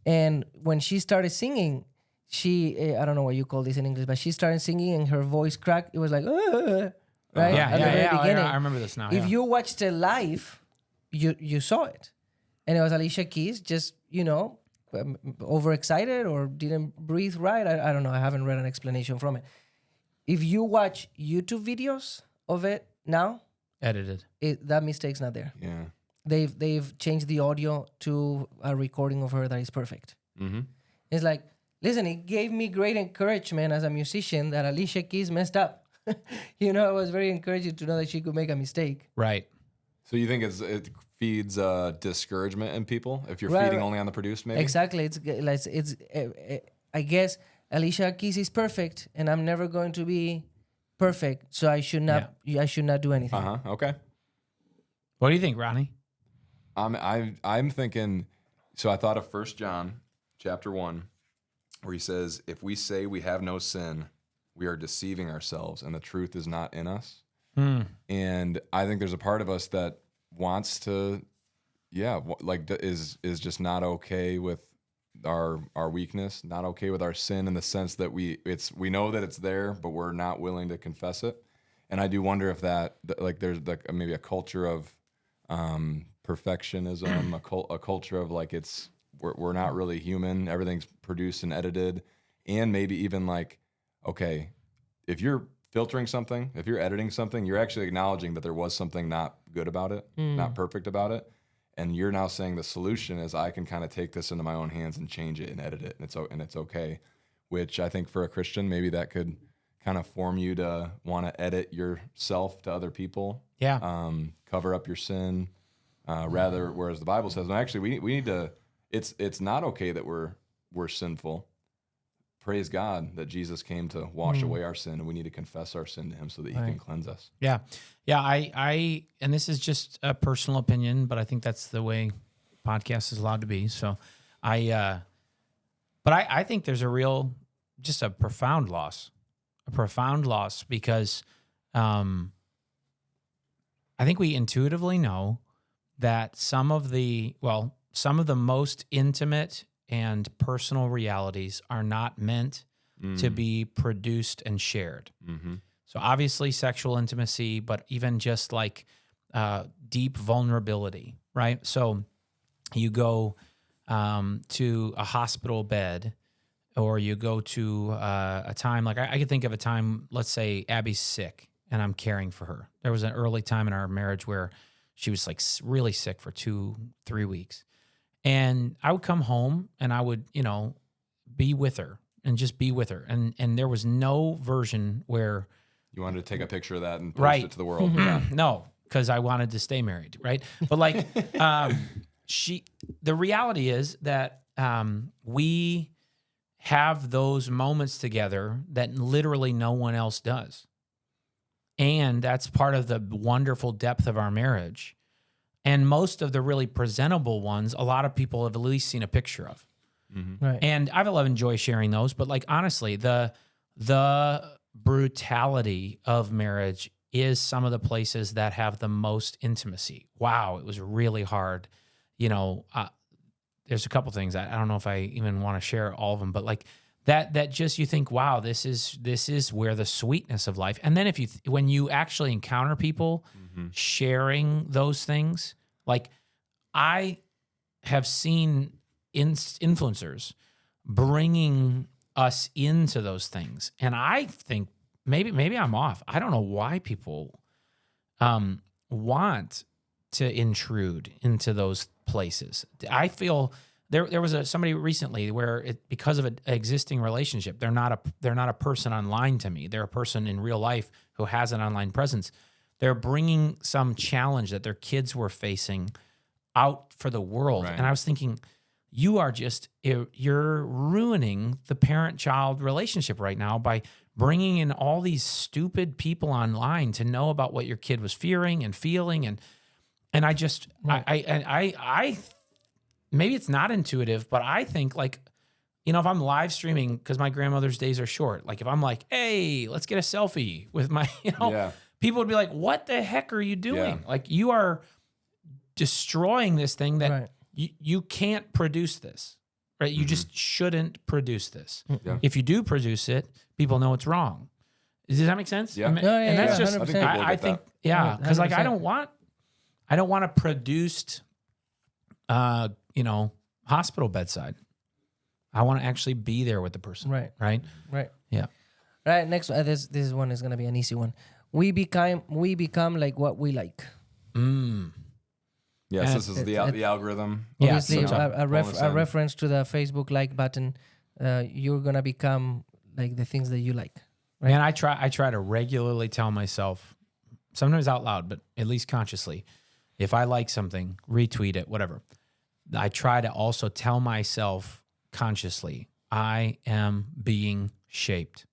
and when she started singing, she, I don't know what you call this in English, but she started singing and her voice cracked. It was like, right? Yeah, At the very beginning. I remember this now. If you watched it live, you saw it. And it was Alicia Keys just, overexcited or didn't breathe right. I don't know. I haven't read an explanation from it. If you watch YouTube videos of it now, edited, that mistake's not there. Yeah. They've changed the audio to a recording of her that is perfect. Mm-hmm. It's like, listen, it gave me great encouragement as a musician that Alicia Keys messed up. It was very encouraging to know that she could make a mistake. Right. So you think it feeds discouragement in people if you're Right. feeding only on the produced, maybe? Exactly. It's I guess Alicia Keys is perfect, and I'm never going to be perfect, so I should not. I should not do anything. Okay. What do you think, Ronnie? I'm thinking. So I thought of 1 John chapter 1, where he says, "If we say we have no sin, we are deceiving ourselves, and the truth is not in us." And I think there's a part of us that wants to, is just not okay with our weakness, not okay with our sin in the sense that we know that it's there, but we're not willing to confess it. And I do wonder if there's maybe a culture of perfectionism, a culture of we're not really human. Everything's produced and edited, and maybe even okay, if you're filtering something, if you're editing something, you're actually acknowledging that there was something not good about it, not perfect about it. And you're now saying the solution is I can kind of take this into my own hands and change it and edit it. And it's okay, which I think for a Christian, maybe that could kind of form you to want to edit yourself to other people. Yeah. Cover up your sin, whereas the Bible says, no, actually we need to, it's not okay that we're sinful. Praise God that Jesus came to wash away our sin, and we need to confess our sin to him so that he can cleanse us. Yeah. Yeah. I and this is just a personal opinion, but I think that's the way podcast is allowed to be. So but I think there's just a profound loss because I think we intuitively know that some of the most intimate and personal realities are not meant to be produced and shared. Mm-hmm. So obviously sexual intimacy, but even just deep vulnerability, right? So you go to a hospital bed, or you go to a time, I could think of a time, let's say Abby's sick and I'm caring for her. There was an early time in our marriage where she was really sick for 2-3 weeks. And I would come home and I would, be with her and just be with her. And there was no version where you wanted to take a picture of that and post it to the world. Yeah. No, because I wanted to stay married, right? But the reality is that we have those moments together that literally no one else does. And that's part of the wonderful depth of our marriage. And most of the really presentable ones, a lot of people have at least seen a picture of. Mm-hmm. Right. And I've enjoyed sharing those. But honestly, the brutality of marriage is some of the places that have the most intimacy. Wow, it was really hard. There's a couple things. I don't know if I even want to share all of them, but that just you think, wow, this is where the sweetness of life. And then when you actually encounter people sharing those things, I have seen influencers bringing us into those things, and I think maybe I'm off. I don't know why people want to intrude into those places. I feel there was somebody recently where because of an existing relationship, they're not a person online to me. They're a person in real life who has an online presence. They're bringing some challenge that their kids were facing out for the world. Right. And I was thinking, you're ruining the parent-child relationship right now by bringing in all these stupid people online to know about what your kid was fearing and feeling. And I just, I maybe it's not intuitive, but I think if I'm live streaming, because my grandmother's days are short, if I'm hey, let's get a selfie with my, people would be like, what the heck are you doing? Yeah. You are destroying this thing that you can't produce this. right? You just shouldn't produce this. Yeah. If you do produce it, people know it's wrong. Does that make sense? Yeah. And that's just, 100%. I think, yeah, because like 100%. I don't want a produced, hospital bedside. I want to actually be there with the person. Right. Right. Yeah. Right. Next one. This one is gonna be an easy one. We become like what we like. Yes, And this is the algorithm. Yeah, Obviously, so- a reference to the Facebook like button. You're gonna become like the things that you like. Right. Man, I try to regularly tell myself, sometimes out loud, but at least consciously, if I like something, retweet it, whatever. I try to also tell myself consciously, I am being shaped.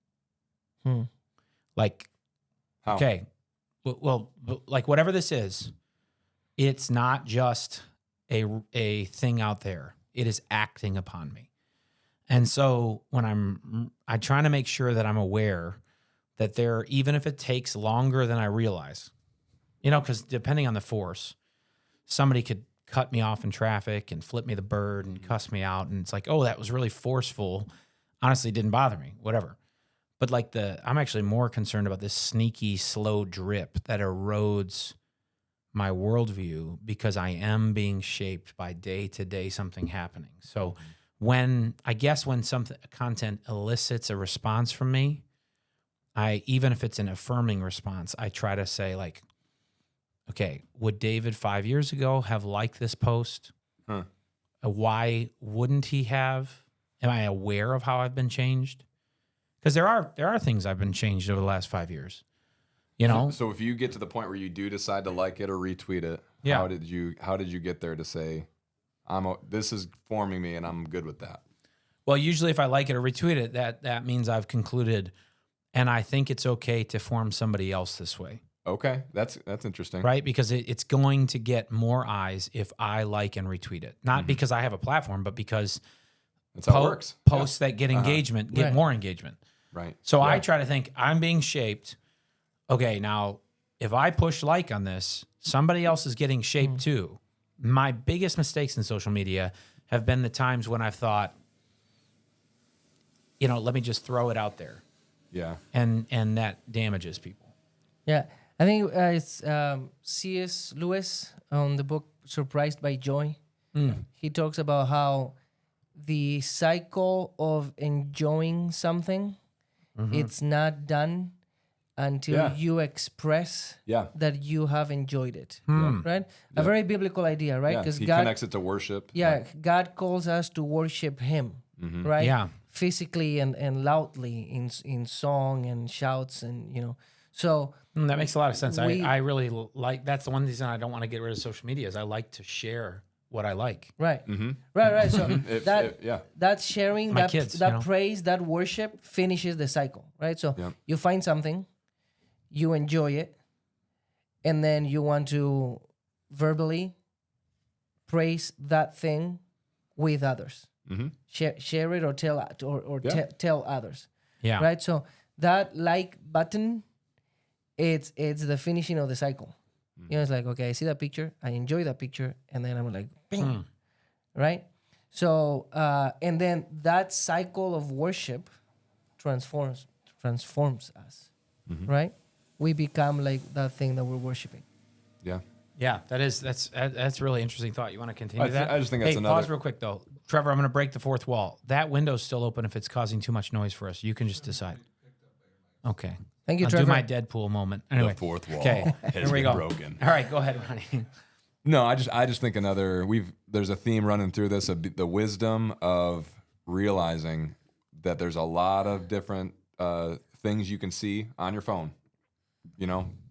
Like, How? okay, well, like whatever this is, it's not just a thing out there. It is acting upon me. And so when I'm trying to make sure that I'm aware that there, even if it takes longer than I realize, because depending on the force, somebody could cut me off in traffic and flip me the bird and cuss me out. And it's like, oh, that was really forceful. Honestly, it didn't bother me, whatever. But like I'm actually more concerned about this sneaky, slow drip that erodes my worldview because I am being shaped by day to day something happening. So when something content elicits a response from me, even if it's an affirming response, I try to say like, okay, would David 5 years ago have liked this post? Why wouldn't he have? Am I aware of how I've been changed? Because there are things I've been changed over the last 5 years. So if you get to the point where you do decide to like it or retweet it, Yeah. how did you get there to say, this is forming me and I'm good with that? Well, usually if I like it or retweet it, that means I've concluded, and I think it's okay to form somebody else this way. Okay, that's interesting. Right? Because it's going to get more eyes if I like and retweet it. Not because I have a platform, but because That's how it works. posts that get engagement get Right. more engagement. Right. So I try to think I'm being shaped. Okay, now if I push like on this, somebody else is getting shaped too. My biggest mistakes in social media have been the times when I've thought, let me just throw it out there. Yeah. And that damages people. Yeah, I think it's C.S. Lewis on the book Surprised by Joy. He talks about how the cycle of enjoying something, it's not done until you express that you have enjoyed it. Right? A very biblical idea, right? Yeah. Because He God connects it to worship. God calls us to worship Him, right? Yeah. Physically and loudly in song and shouts and So That makes a lot of sense. We- I really like, that's the one reason I don't want to get rid of social media is I like to share what I like. right. So that sharing, My that kids, praise, that worship finishes the cycle, right? So you find something, you enjoy it, and then you want to verbally praise that thing with others. Share it or tell others. Yeah. Right. So that like button, it's the finishing of the cycle. It's like, okay, I see that picture, I enjoy that picture, and then I'm like, bing, right? So and then that cycle of worship transforms us, right? We become like that thing that we're worshiping. Yeah. Yeah, that's really interesting thought. You want to continue that? I just think that's Hey, another. pause real quick though. Trevor, I'm going to break the fourth wall. That window's still open if it's causing too much noise for us. You can just decide. Okay. Thank you, I'll Trevor. do my Deadpool moment. Anyway. The fourth wall Okay. has Here we been go. broken. All right, go ahead, Ronnie. No, I just think there's a theme running through this of the wisdom of realizing that there's a lot of different things you can see on your phone,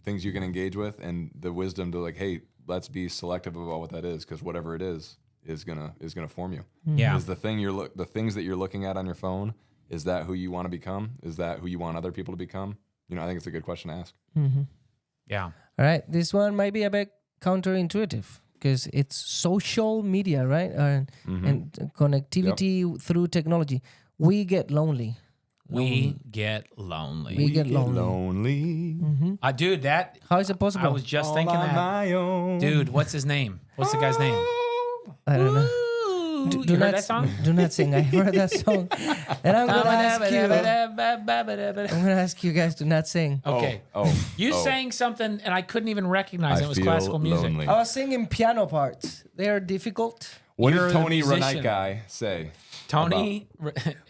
things you can engage with, and the wisdom to like, hey, let's be selective about what that is, because whatever it is gonna form you. Yeah. Is the things that you're looking at on your phone, is that who you want to become? Is that who you want other people to become? I think it's a good question to ask. Yeah. All right, this one might be a bit counterintuitive because it's social media, right? And connectivity through technology. We get lonely. We get lonely. We get lonely. Lonely. Dude, that How is it possible? I was just thinking on that. my own. Dude, what's his name? What's the guy's name? I don't know. You heard that song? Do not sing. I heard that song, and I'm gonna ask you guys to not sing. Okay. You sang something, and I couldn't even recognize it was feel classical music. lonely. I was singing piano parts. They are difficult. What You're did the Tony musician. Renike say? Tony,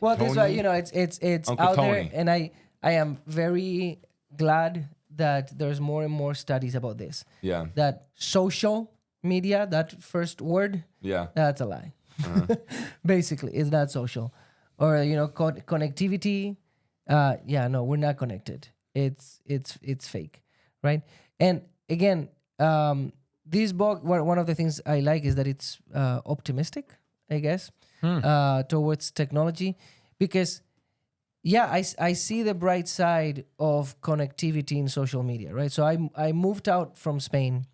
Well, this is why, Tony? it's Uncle out there, Tony. and I am very glad that there's more and more studies about this. Yeah. That social media, that first word, Yeah. that's a lie. Basically, it's not social, or connectivity. No, we're not connected. It's fake, right? And again, this book, one of the things I like is that it's optimistic, I guess, towards technology, because I see the bright side of connectivity in social media, right? So I moved out from Spain.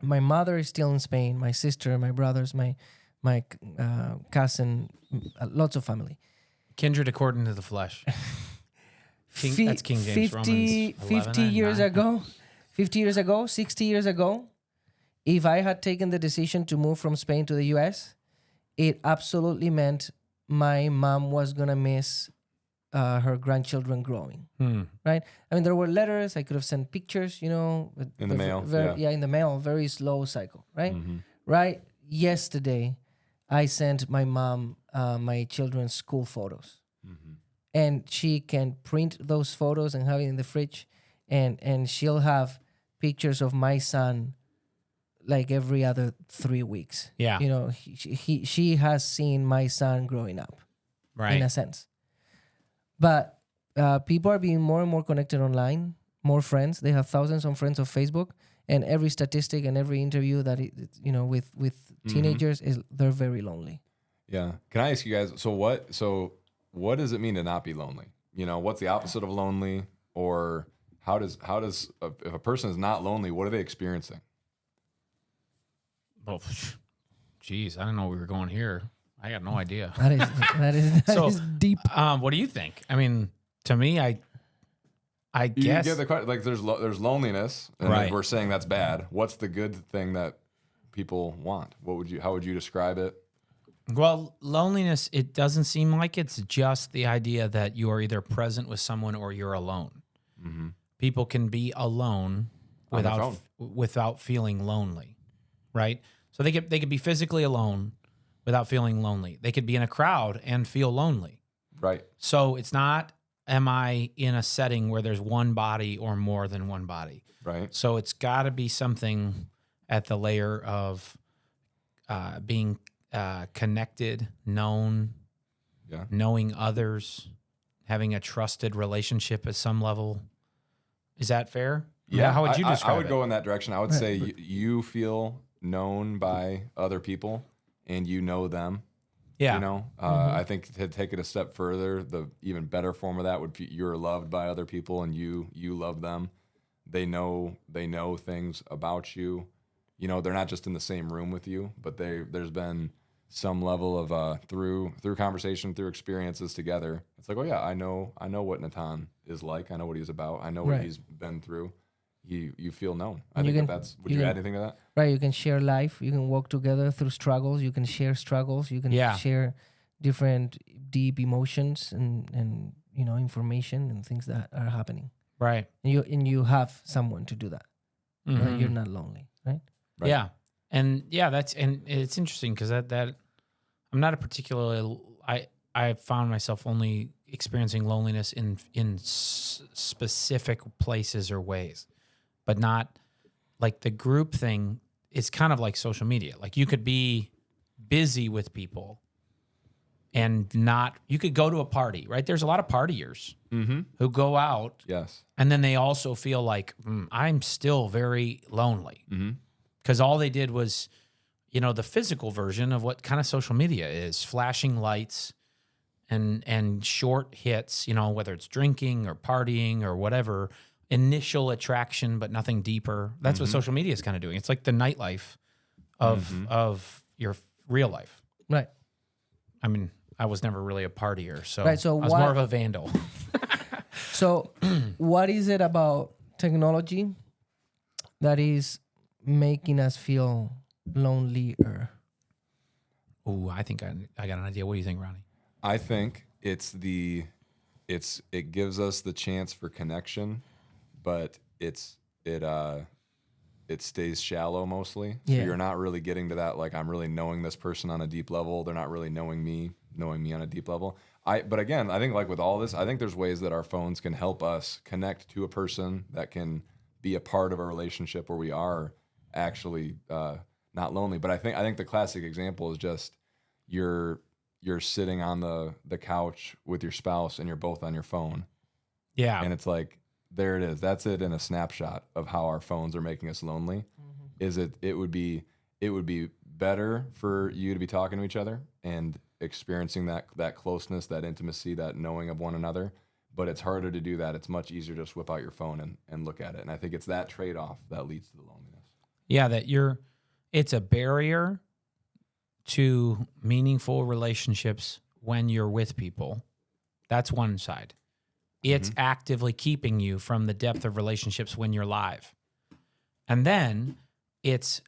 My mother is still in Spain. My sister, my brothers, my cousin, lots of family. kindred according to the flesh. That's King James 50 Romans 11 years and 9. ago, 50 years ago, 60 years ago, if I had taken the decision to move from Spain to the US, it absolutely meant my mom was going to miss her grandchildren growing, right? I mean, there were letters. I could have sent pictures, In the mail, yeah. in the mail, very slow cycle, right? Right. Yesterday, I sent my mom my children's school photos. And she can print those photos and have it in the fridge, and she'll have pictures of my son like every other 3 weeks. Yeah. She has seen my son growing up, Right. in a sense. But people are being more and more connected online, more friends. They have thousands of friends on Facebook, and every statistic and every interview that with teenagers is they're very lonely. Yeah. Can I ask you guys? What does it mean to not be lonely? What's the opposite of lonely, or how does if a person is not lonely, what are they experiencing? Oh, geez, I didn't know we were going here. I got no idea. That is deep. What do you think? I mean, to me, I You guess get the question, like there's loneliness, and Right. we're saying that's bad. What's the good thing that people want? How would you describe it? Well, loneliness, it doesn't seem like it's just the idea that you are either present with someone or you're alone. People can be alone On their without feeling lonely, right? So they could be physically alone without feeling lonely. They could be in a crowd and feel lonely. Right. So it's not, am I in a setting where there's one body or more than one body? Right. So it's got to be something at the layer of being connected, known, knowing others, having a trusted relationship at some level. Is that fair? Yeah. How would you describe I would it? go in that direction. I would say you feel known by other people and you know them. Yeah. I think to take it a step further, the even better form of that would be you're loved by other people and you love them. They know things about you. They're not just in the same room with you, but there's been some level of through conversation, through experiences together. It's like, oh yeah, I know what Natan is like. I know what he's about. I know what he's been through. You feel known. I think that's. Would you add anything to that? Right, you can share life. You can walk together through struggles. You can share struggles. You can share different deep emotions and information and things that are happening. Right. And you have someone to do that. Right? You're not lonely, right? Yeah. And it's interesting because that I'm not a particularly I found myself only experiencing loneliness in specific places or ways, but not like the group thing. It's kind of like social media. Like you could be busy with people and you could go to a party, right? There's a lot of partiers who go out. Yes. And then they also feel like I'm still very lonely. Because all they did was, the physical version of what kind of social media is, flashing lights and short hits, whether it's drinking or partying or whatever, initial attraction, but nothing deeper. That's what social media is kind of doing. It's like the nightlife of your real life. Right. I mean, I was never really a partier, so, right, so I was more of a vandal. So what is it about technology that is making us feel lonelier? Oh, I think I got an idea. What do you think, Ronnie? I think it gives us the chance for connection, but it stays shallow mostly. So Yeah. you're not really getting to that, like, I'm really knowing this person on a deep level. They're not really knowing me on a deep level. But again, I think like with all this, I think there's ways that our phones can help us connect to a person that can be a part of a relationship where we are actually not lonely. But I think the classic example is just you're sitting on the couch with your spouse and you're both on your phone. Yeah. And it's like, there it is. That's it in a snapshot of how our phones are making us lonely. Mm-hmm. It would be better for you to be talking to each other and experiencing that closeness, that intimacy, that knowing of one another. But it's harder to do that. It's much easier to just whip out your phone and look at it. And I think it's that trade-off that leads to the loneliness. Yeah, it's a barrier to meaningful relationships when you're with people. That's one side. It's actively keeping you from the depth of relationships when you're live. And then it's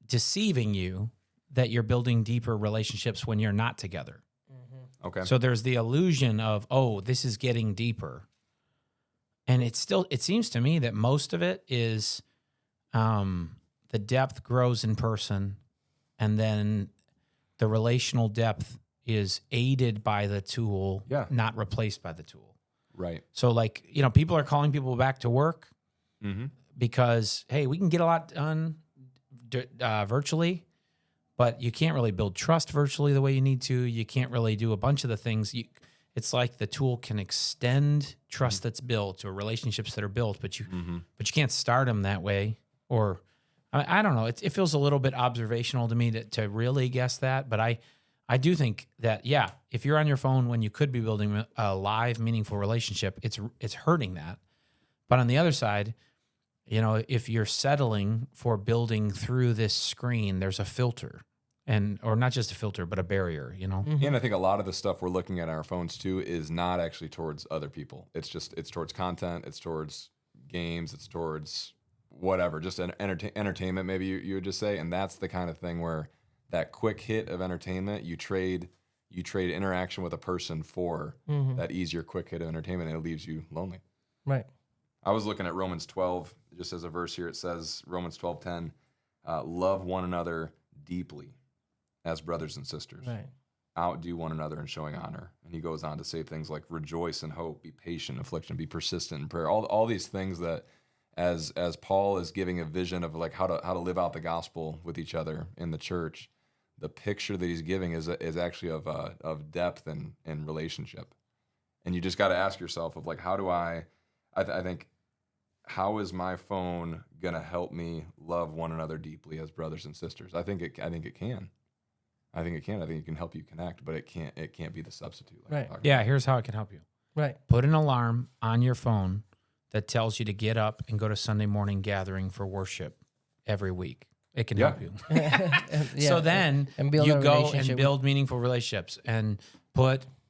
deceiving you that you're building deeper relationships when you're not together. Okay. So there's the illusion of, oh, this is getting deeper. And it seems to me that most of it is the depth grows in person, and then the relational depth is aided by the tool, not replaced by the tool. Right. So, like, people are calling people back to work because, hey, we can get a lot done virtually, but you can't really build trust virtually the way you need to. You can't really do a bunch of the things. It's like the tool can extend trust that's built or relationships that are built, but you can't start them that way. Or I don't know. It feels a little bit observational to me to really guess that, but I do think that, if you're on your phone when you could be building a live, meaningful relationship, it's hurting that. But on the other side, if you're settling for building through this screen, there's a filter, or not just a filter, but a barrier, And I think a lot of the stuff we're looking at on our phones too is not actually towards other people. It's towards content. It's towards games. It's towards whatever, just entertainment, maybe you would just say. And that's the kind of thing where that quick hit of entertainment, you trade interaction with a person for that easier quick hit of entertainment, and it leaves you lonely. Right. I was looking at Romans 12, just as a verse here. It says, Romans 12:10, love one another deeply as brothers and sisters. Right. Outdo one another in showing honor. And he goes on to say things like rejoice in hope, be patient in affliction, be persistent in prayer. All these things that as Paul is giving a vision of like how to live out the gospel with each other in the church, the picture that he's giving is actually of depth and relationship. And you just got to ask yourself of like, how do I think, how is my phone going to help me love one another deeply as brothers and sisters? I think it can. I think it can help you connect, but it can't be the substitute. Right. Yeah, here's how it can help you. Right. Put an alarm on your phone that tells you to get up and go to Sunday morning gathering for worship every week. It can help you. So then you go and build meaningful relationships and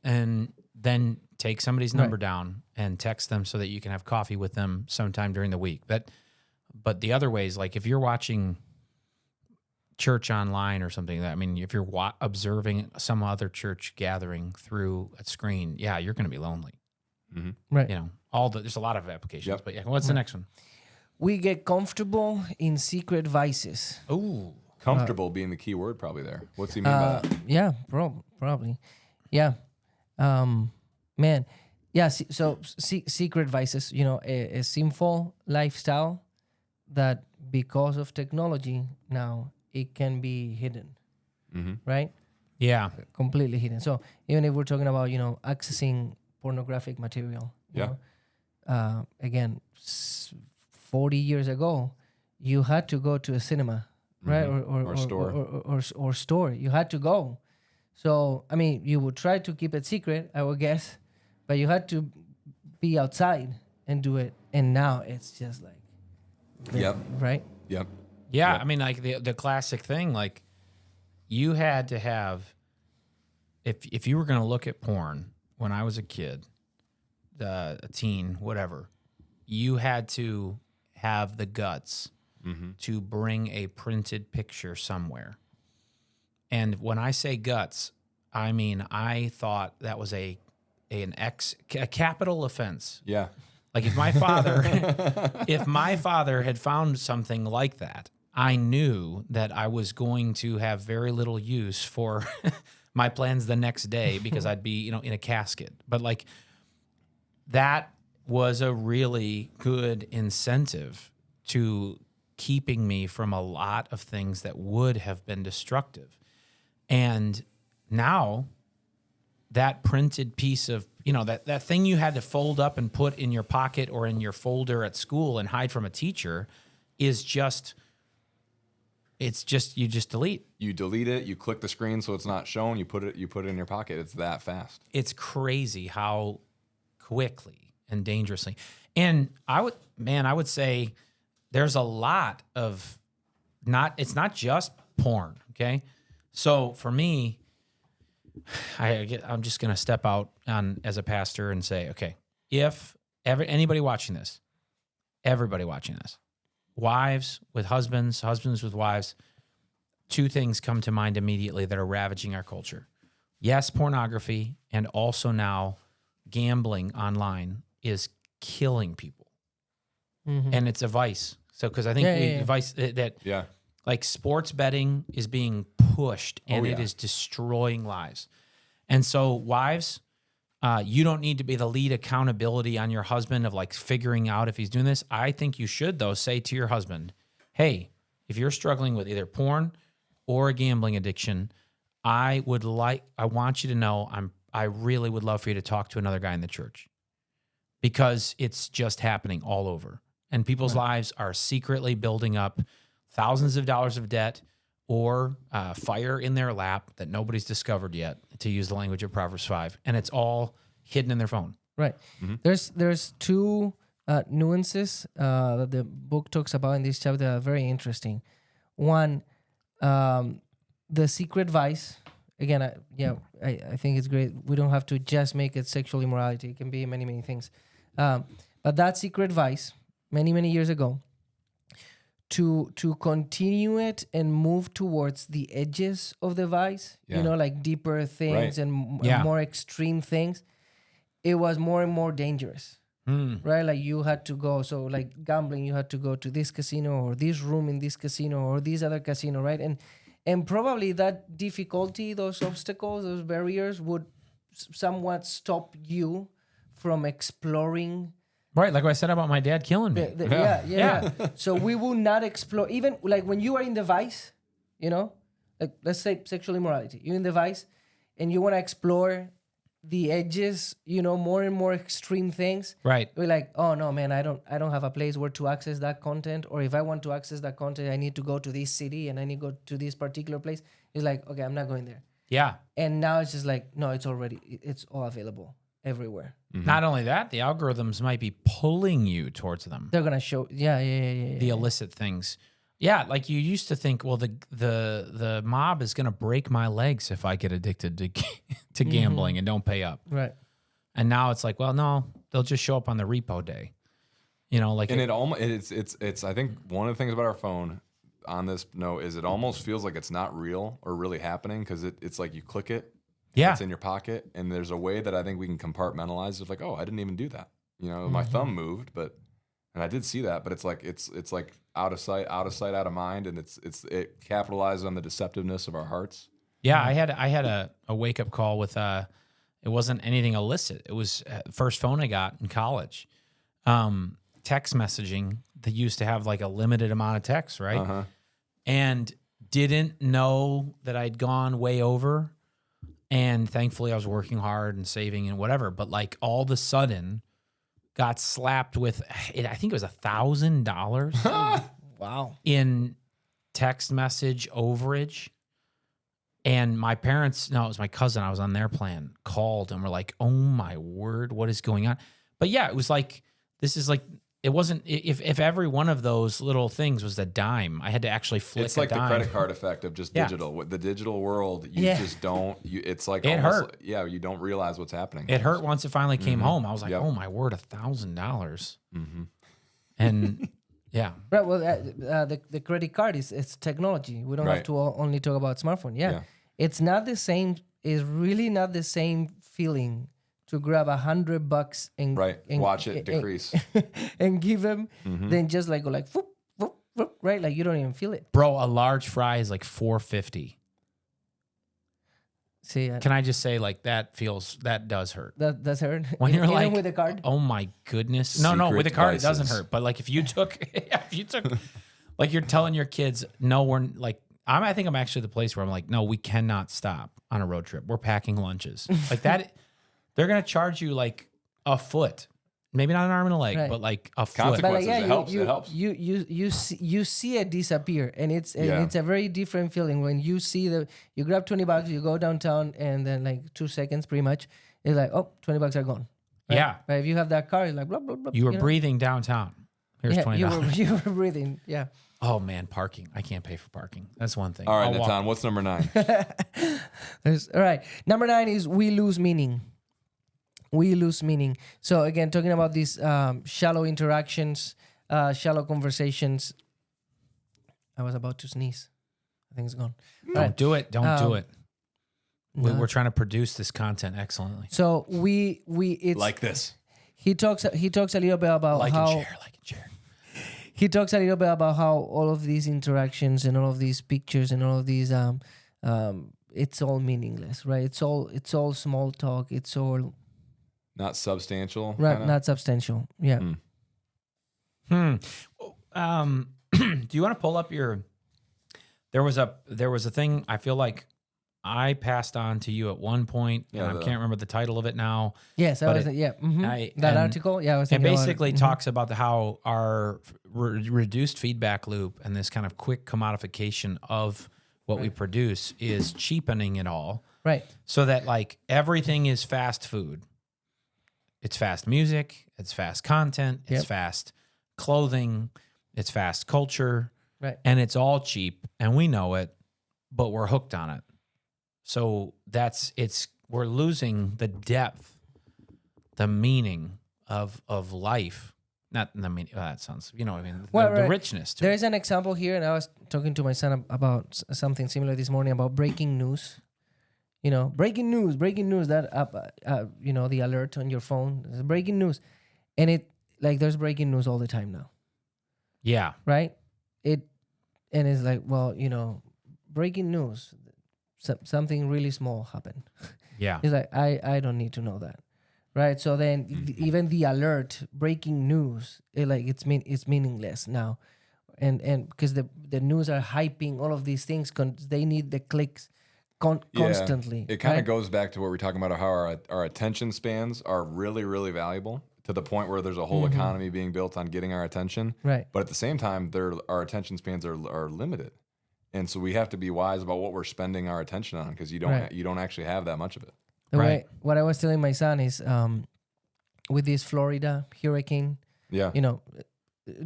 then take somebody's number down and text them so that you can have coffee with them sometime during the week. But the other ways, like if you're watching church online or something, if you're observing some other church gathering through a screen, you're going to be lonely. Mm-hmm. Right. There's a lot of applications, but what's the next one? We get comfortable in secret vices. Ooh. Comfortable being the key word probably there. What's he mean by that? Yeah, probably. Yeah. Man. Yeah, secret vices, a sinful lifestyle that because of technology now, it can be hidden, right? Yeah. Completely hidden. So even if we're talking about, accessing pornographic material, again, 40 years ago, you had to go to a cinema, right? Or store. Or store. You had to go. So, you would try to keep it secret, I would guess, but you had to be outside and do it. And now it's just like, right? Yep. Yeah, like the classic thing, like you had to have, if you were going to look at porn when I was a kid, a teen, whatever, you had to have the guts to bring a printed picture somewhere And when I say guts, I mean, I thought that was a capital offense. Yeah. Like if my father had found something like that, I knew that I was going to have very little use for my plans the next day because I'd be, in a casket. But like that was a really good incentive to keeping me from a lot of things that would have been destructive. And now that printed piece of, that thing you had to fold up and put in your pocket or in your folder at school and hide from a teacher is just, you just delete. You delete it, you click the screen so it's not shown, you put it in your pocket. It's that fast. It's crazy how quickly and dangerously. And I would say there's a lot of it's not just porn, okay? So for me, I'm just going to step out as a pastor and say, okay, if everybody watching this, wives with husbands with wives, two things come to mind immediately that are ravaging our culture. Yes, pornography, and also now gambling online is killing people. Mm-hmm. And it's a vice. So, because I think vice that like sports betting is being pushed and it is destroying lives. And so wives, you don't need to be the lead accountability on your husband of like figuring out if he's doing this. I think you should though say to your husband, hey, if you're struggling with either porn or a gambling addiction, I want you to know I really would love for you to talk to another guy in the church because it's just happening all over. And people's lives are secretly building up thousands of dollars of debt or fire in their lap that nobody's discovered yet, to use the language of Proverbs 5. And it's all hidden in their phone. Right. Mm-hmm. There's two nuances that the book talks about in this chapter that are very interesting. One, the secret vice. Again, I think it's great. We don't have to just make it sexual immorality. It can be many, many things. But that secret vice, many years ago, to continue it and move towards the edges of the vice, like deeper things and more extreme things, it was more and more dangerous, right? Like you had to go, so like gambling, you had to go to this casino or this room in this casino or this other casino, right? And probably that difficulty, those obstacles, those barriers would somewhat stop you from exploring. Right, like what I said about my dad killing me. Yeah. So we will not explore, even like when you are in the vice, like let's say sexual immorality, you're in the vice and you want to explore the edges, more and more extreme things. Right. We're like, oh no, man, I don't have a place where to access that content. Or if I want to access that content, I need to go to this city and I need to go to this particular place. It's like, okay, I'm not going there. Yeah. And now it's just like, no, it's all available everywhere. Mm-hmm. Not only that, the algorithms might be pulling you towards them. They're gonna show, the illicit things. Yeah, like you used to think, well, the mob is gonna break my legs if I get addicted to gambling and don't pay up. Right. And now it's like, well, no, they'll just show up on the repo day. It's I think one of the things about our phone on this note is it almost feels like it's not real or really happening because it's like you click it. Yeah. It's in your pocket. And there's a way that I think we can compartmentalize it. Like, oh, I didn't even do that. My thumb moved, and I did see that, but it's like out of sight, out of mind. And it capitalizes on the deceptiveness of our hearts. Yeah. I had a wake up call with, it wasn't anything illicit. It was first phone I got in college. Text messaging. They used to have like a limited amount of text, right? Uh-huh. And didn't know that I'd gone way over. And thankfully I was working hard and saving and whatever. But like all of a sudden got slapped with, I think it was $1,000 wow, in text message overage. And my parents, no, it was my cousin, I was on their plan, called and were like, oh my word, what is going on? But yeah, it was like, this is like, it wasn't, if every one of those little things was a dime, I had to actually flip It's like a dime. the credit card effect of just digital. With the digital world, you just don't, it's like, it hurt. Yeah, you don't realize what's happening. It hurt once it finally came home. I was like, oh my word, $1,000. Mm-hmm. And yeah. Right. Well, the credit card it's technology. We don't have to only talk about smartphone. Yeah. It's not the same. It's really not the same feeling to grab $100 and watch it decrease and give them, then just like go like whoop, whoop, whoop, right? Like you don't even feel it. Bro, a large fry is like $4.50. See, Can I just say, like, that does hurt. That's hurt. When you're Even like, with the card. oh my goodness. No, with the card, it doesn't hurt. But like if you took, like you're telling your kids, no, we're like, I think I'm actually the place where I'm like, no, we cannot stop on a road trip. We're packing lunches. Like that, they're going to charge you like a foot. Maybe not an arm and a leg, Right. but like a foot. Consequences. But like, It helps. You see it disappear, and it's a very different feeling when you see you grab $20, you go downtown, and then like 2 seconds, pretty much, it's like, oh, $20 are gone. Right? Yeah. But if you have that car, it's like blah blah blah. You were know? breathing downtown. Here's $20. You were breathing. Yeah. Oh man, parking. I can't pay for parking. That's one thing. All right, I'll walk. Natan, what's number 9? All right. Number 9 is we lose meaning. We lose meaning. So again, talking about these shallow interactions, shallow conversations. I was about to sneeze. I think it's gone. Don't do it. Don't do it. No. We're trying to produce this content excellently. So it's Like this. He talks a little bit about Like how and share. he talks a little bit about how all of these interactions and all of these pictures and all of these it's all meaningless, right? It's all small talk. It's all Not substantial. right, kinda? not substantial. Yeah. Do you want to pull up your? There was a thing I feel like I passed on to you at one point, and I can't remember the title of it now. Yes, But that was it- yeah. I- That and article, yeah, I was It thinking about basically talks about how our reduced feedback loop and this kind of quick commodification of what we produce is cheapening it all, right. so that like everything is fast food. It's fast music, it's fast content, it's Yep. fast clothing, it's fast culture, Right. and it's all cheap, and we know it, but we're hooked on it. So we're losing the depth, the meaning of life. Not the meaning. That sounds, you know what I mean? Well, the right. richness to There it. is an example here, and I was talking to my son about something similar this morning about breaking news. You know, breaking news. That you know, the alert on your phone, there's breaking news, and there's breaking news all the time now, Yeah. right? And it's like, well, you know, breaking news, something really small happened. Yeah. It's like I don't need to know that, right? So then even the alert, breaking news, it's meaningless now, and because the news are hyping all of these things, they need the clicks constantly. It kind of right? goes back to what we're talking about, how our attention spans are really, really valuable to the point where there's a whole economy being built on getting our attention. Right. But at the same time, our attention spans are limited. And so we have to be wise about what we're spending our attention on, because you don't actually have that much of it. What I was telling my son is with this Florida hurricane, Yeah. you know,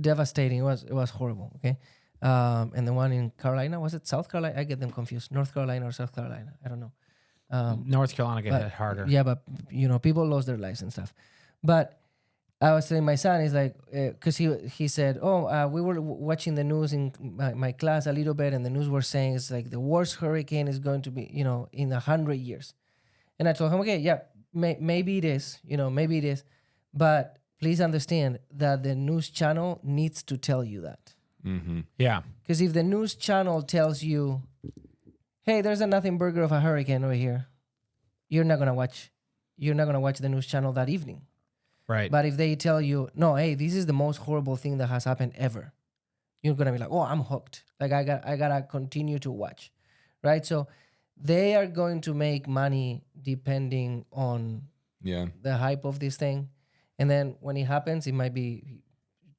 devastating. It was horrible. Okay. And the one in Carolina, was it South Carolina? I get them confused. North Carolina or South Carolina. I don't know. North Carolina got but- hit harder. Yeah, but you know, people lost their lives and stuff. But I was telling my son, is like, because he said, we were watching the news in my class a little bit, and the news were saying it's like the worst hurricane is going to be, you know, in 100 years. And I told him, okay, yeah, maybe it is, you know, maybe it is, but please understand that the news channel needs to tell you that. Mm-hmm. Yeah. Because if the news channel tells you, hey, there's a nothing burger of a hurricane over here, you're not gonna watch the news channel that evening. Right. But if they tell you, no, hey, this is the most horrible thing that has happened ever, you're gonna be like, oh, I'm hooked. Like I gotta continue to watch, right? So they are going to make money depending on the hype of this thing, and then when it happens, it might be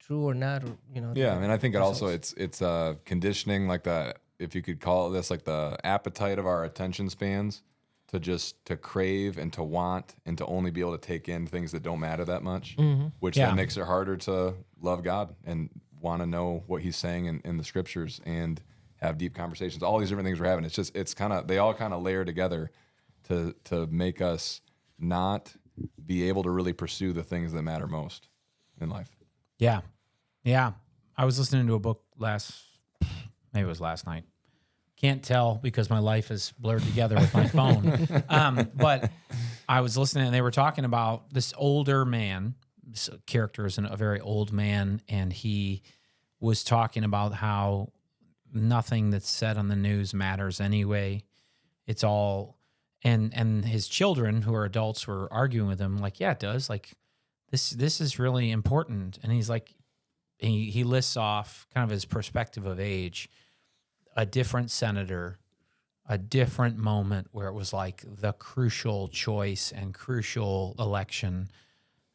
true or not, or you know. Yeah, and I think it also results. it's conditioning, like the, if you could call it this, like the appetite of our attention spans to crave and to want and to only be able to take in things that don't matter that much, which Yeah. then makes it harder to love God and want to know what He's saying in the scriptures and have deep conversations. All these different things we're having, they all kind of layer together to make us not be able to really pursue the things that matter most in life. Yeah. Yeah. I was listening to a book maybe it was last night. Can't tell because my life is blurred together with my phone. But I was listening and they were talking about this older man. This character is a very old man, and he was talking about how nothing that's said on the news matters anyway. It's all, and his children who are adults were arguing with him like, yeah, it does. Like this is really important. And he's like, he lists off kind of his perspective of age. A different senator, a different moment where it was like the crucial choice and crucial election,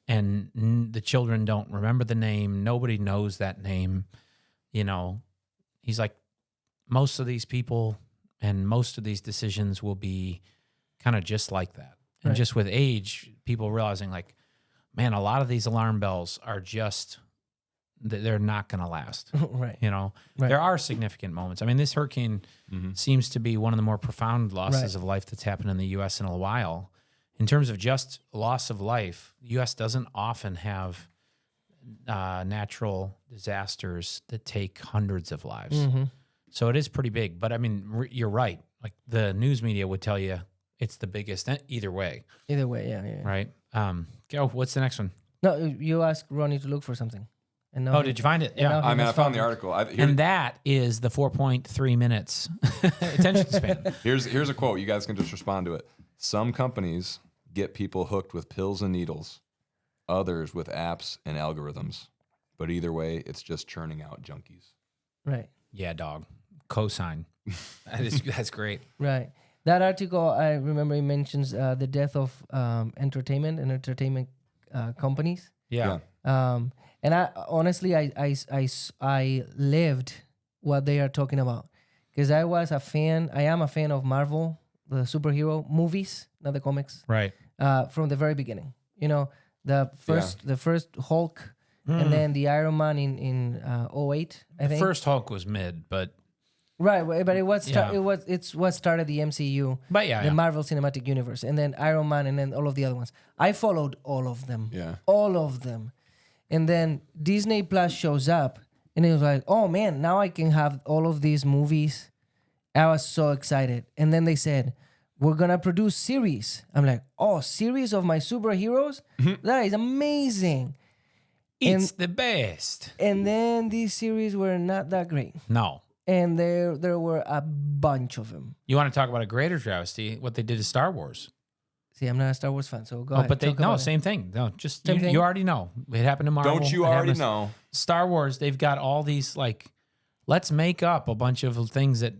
and the children don't remember the name. Nobody knows that name. You know, he's like, most of these people and most of these decisions will be kind of just like that. And Right. just with age, people realizing like, man, a lot of these alarm bells are just, they're not going to last. Right. You know, Right. there are significant moments. I mean, this hurricane seems to be one of the more profound losses Right. of life that's happened in the U.S. in a while. In terms of just loss of life, the U.S. doesn't often have natural disasters that take hundreds of lives. Mm-hmm. So it is pretty big. But I mean, you're right. Like the news media would tell you it's the biggest either way, Either way, yeah. right? Go. What's the next one? No, you asked Ronnie to look for something. And now Oh, did you find it? and now Yeah. he I mean, I has found the it. article. And that is the 4.3 minutes attention span. Here's a quote. You guys can just respond to it. Some companies get people hooked with pills and needles, others with apps and algorithms. But either way, it's just churning out junkies. Right. Yeah, dog. Cosign. That's great. Right. That article, I remember it mentions the death of entertainment companies. Yeah. And I honestly, I lived what they are talking about, because I am a fan of Marvel, the superhero movies, not the comics, Right. from the very beginning. You know, the first Hulk, and then the Iron Man in 08, I The think. first Hulk was mid, but Right, but it's what started the MCU, yeah. the Marvel Cinematic Universe, and then Iron Man, and then all of the other ones. I followed all of them. Yeah. All of them. And then Disney Plus shows up, and it was like, oh man, now I can have all of these movies. I was so excited. And then they said, we're gonna produce series. I'm like, oh, series of my superheroes? That is amazing. It's the best. And then these series were not that great. No. And there were a bunch of them. You want to talk about a greater travesty? What they did to Star Wars. See, I'm not a Star Wars fan, so go ahead. But talk about it. same thing. No, just Same thing? you already know. It happened to Marvel. Don't you It already happens- know? Star Wars, they've got all these like, let's make up a bunch of things that,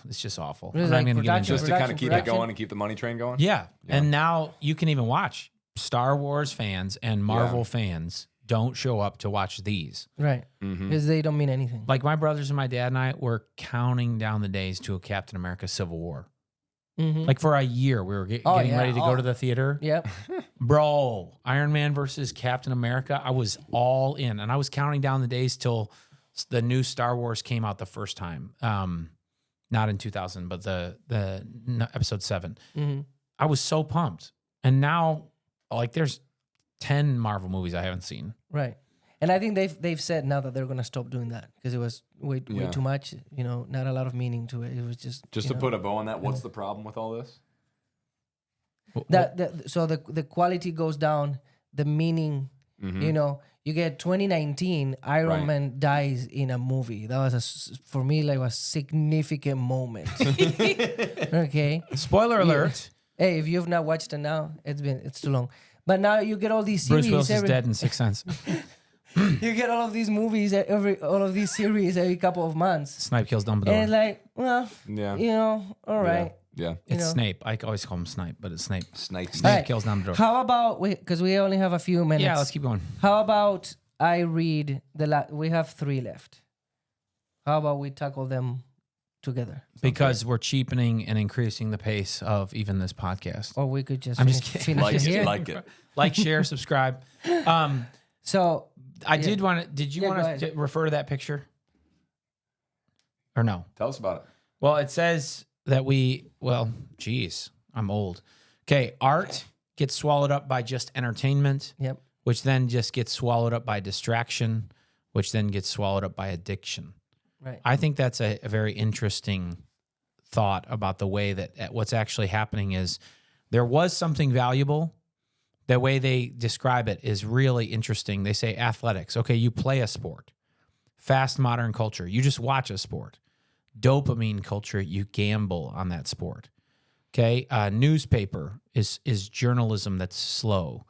it's just awful. It was I'm not like even gonna get into production- it. Just to kind of keep it production. going and keep the money train going? Yeah. And now you can even watch Star Wars fans and Marvel fans don't show up to watch these. Right. Mm-hmm. Because they don't mean anything. Like my brothers and my dad and I were counting down the days to a Captain America Civil War. Mm-hmm. Like for a year, we were getting ready to go to the theater. Yep. Bro, Iron Man versus Captain America, I was all in. And I was counting down the days till the new Star Wars came out the first time. Not in 2000, but the episode 7. Mm-hmm. I was so pumped. And now, like, there's 10 Marvel movies I haven't seen. Right. And I think they've said now that they're going to stop doing that, because it was way too much, not a lot of meaning to it. It was just Just to put a bow on that, what's the problem with all this? so the quality goes down, the meaning, you get 2019 Iron Right. Man dies in a movie. That was for me like a significant moment. Okay. Spoiler alert. Hey, if you've not watched it now, it's too long. But now you get all these series. Bruce Willis is dead in 6 Sense. You get all of these movies all of these series every couple of months. Snipe kills Dumbledore. And it's like, well, Yeah. all right. Yeah. It's know. Snape. I always call him Snipe, but it's Snape. Snipe. Snape Right. kills Dumbledore. How about because we only have a few minutes? Yeah, let's keep going. How about I read we have 3 left. How about we tackle them together? Because we're cheapening and increasing the pace of even this podcast. Or we could just I'm just finish, kidding. finish it here. Like it. Like, share, subscribe. So I did want to. Did you Yeah, want go to ahead. refer to that picture? Or no? Tell us about it. Well, it says that geez, I'm old. Okay, art gets swallowed up by just entertainment, Yep. which then just gets swallowed up by distraction, which then gets swallowed up by addiction. Right. I think that's a very interesting thought about the way that what's actually happening is there was something valuable. The way they describe it is really interesting. They say athletics. Okay, you play a sport. Fast modern culture, you just watch a sport. Dopamine culture, you gamble on that sport. Okay, newspaper is journalism that's slow.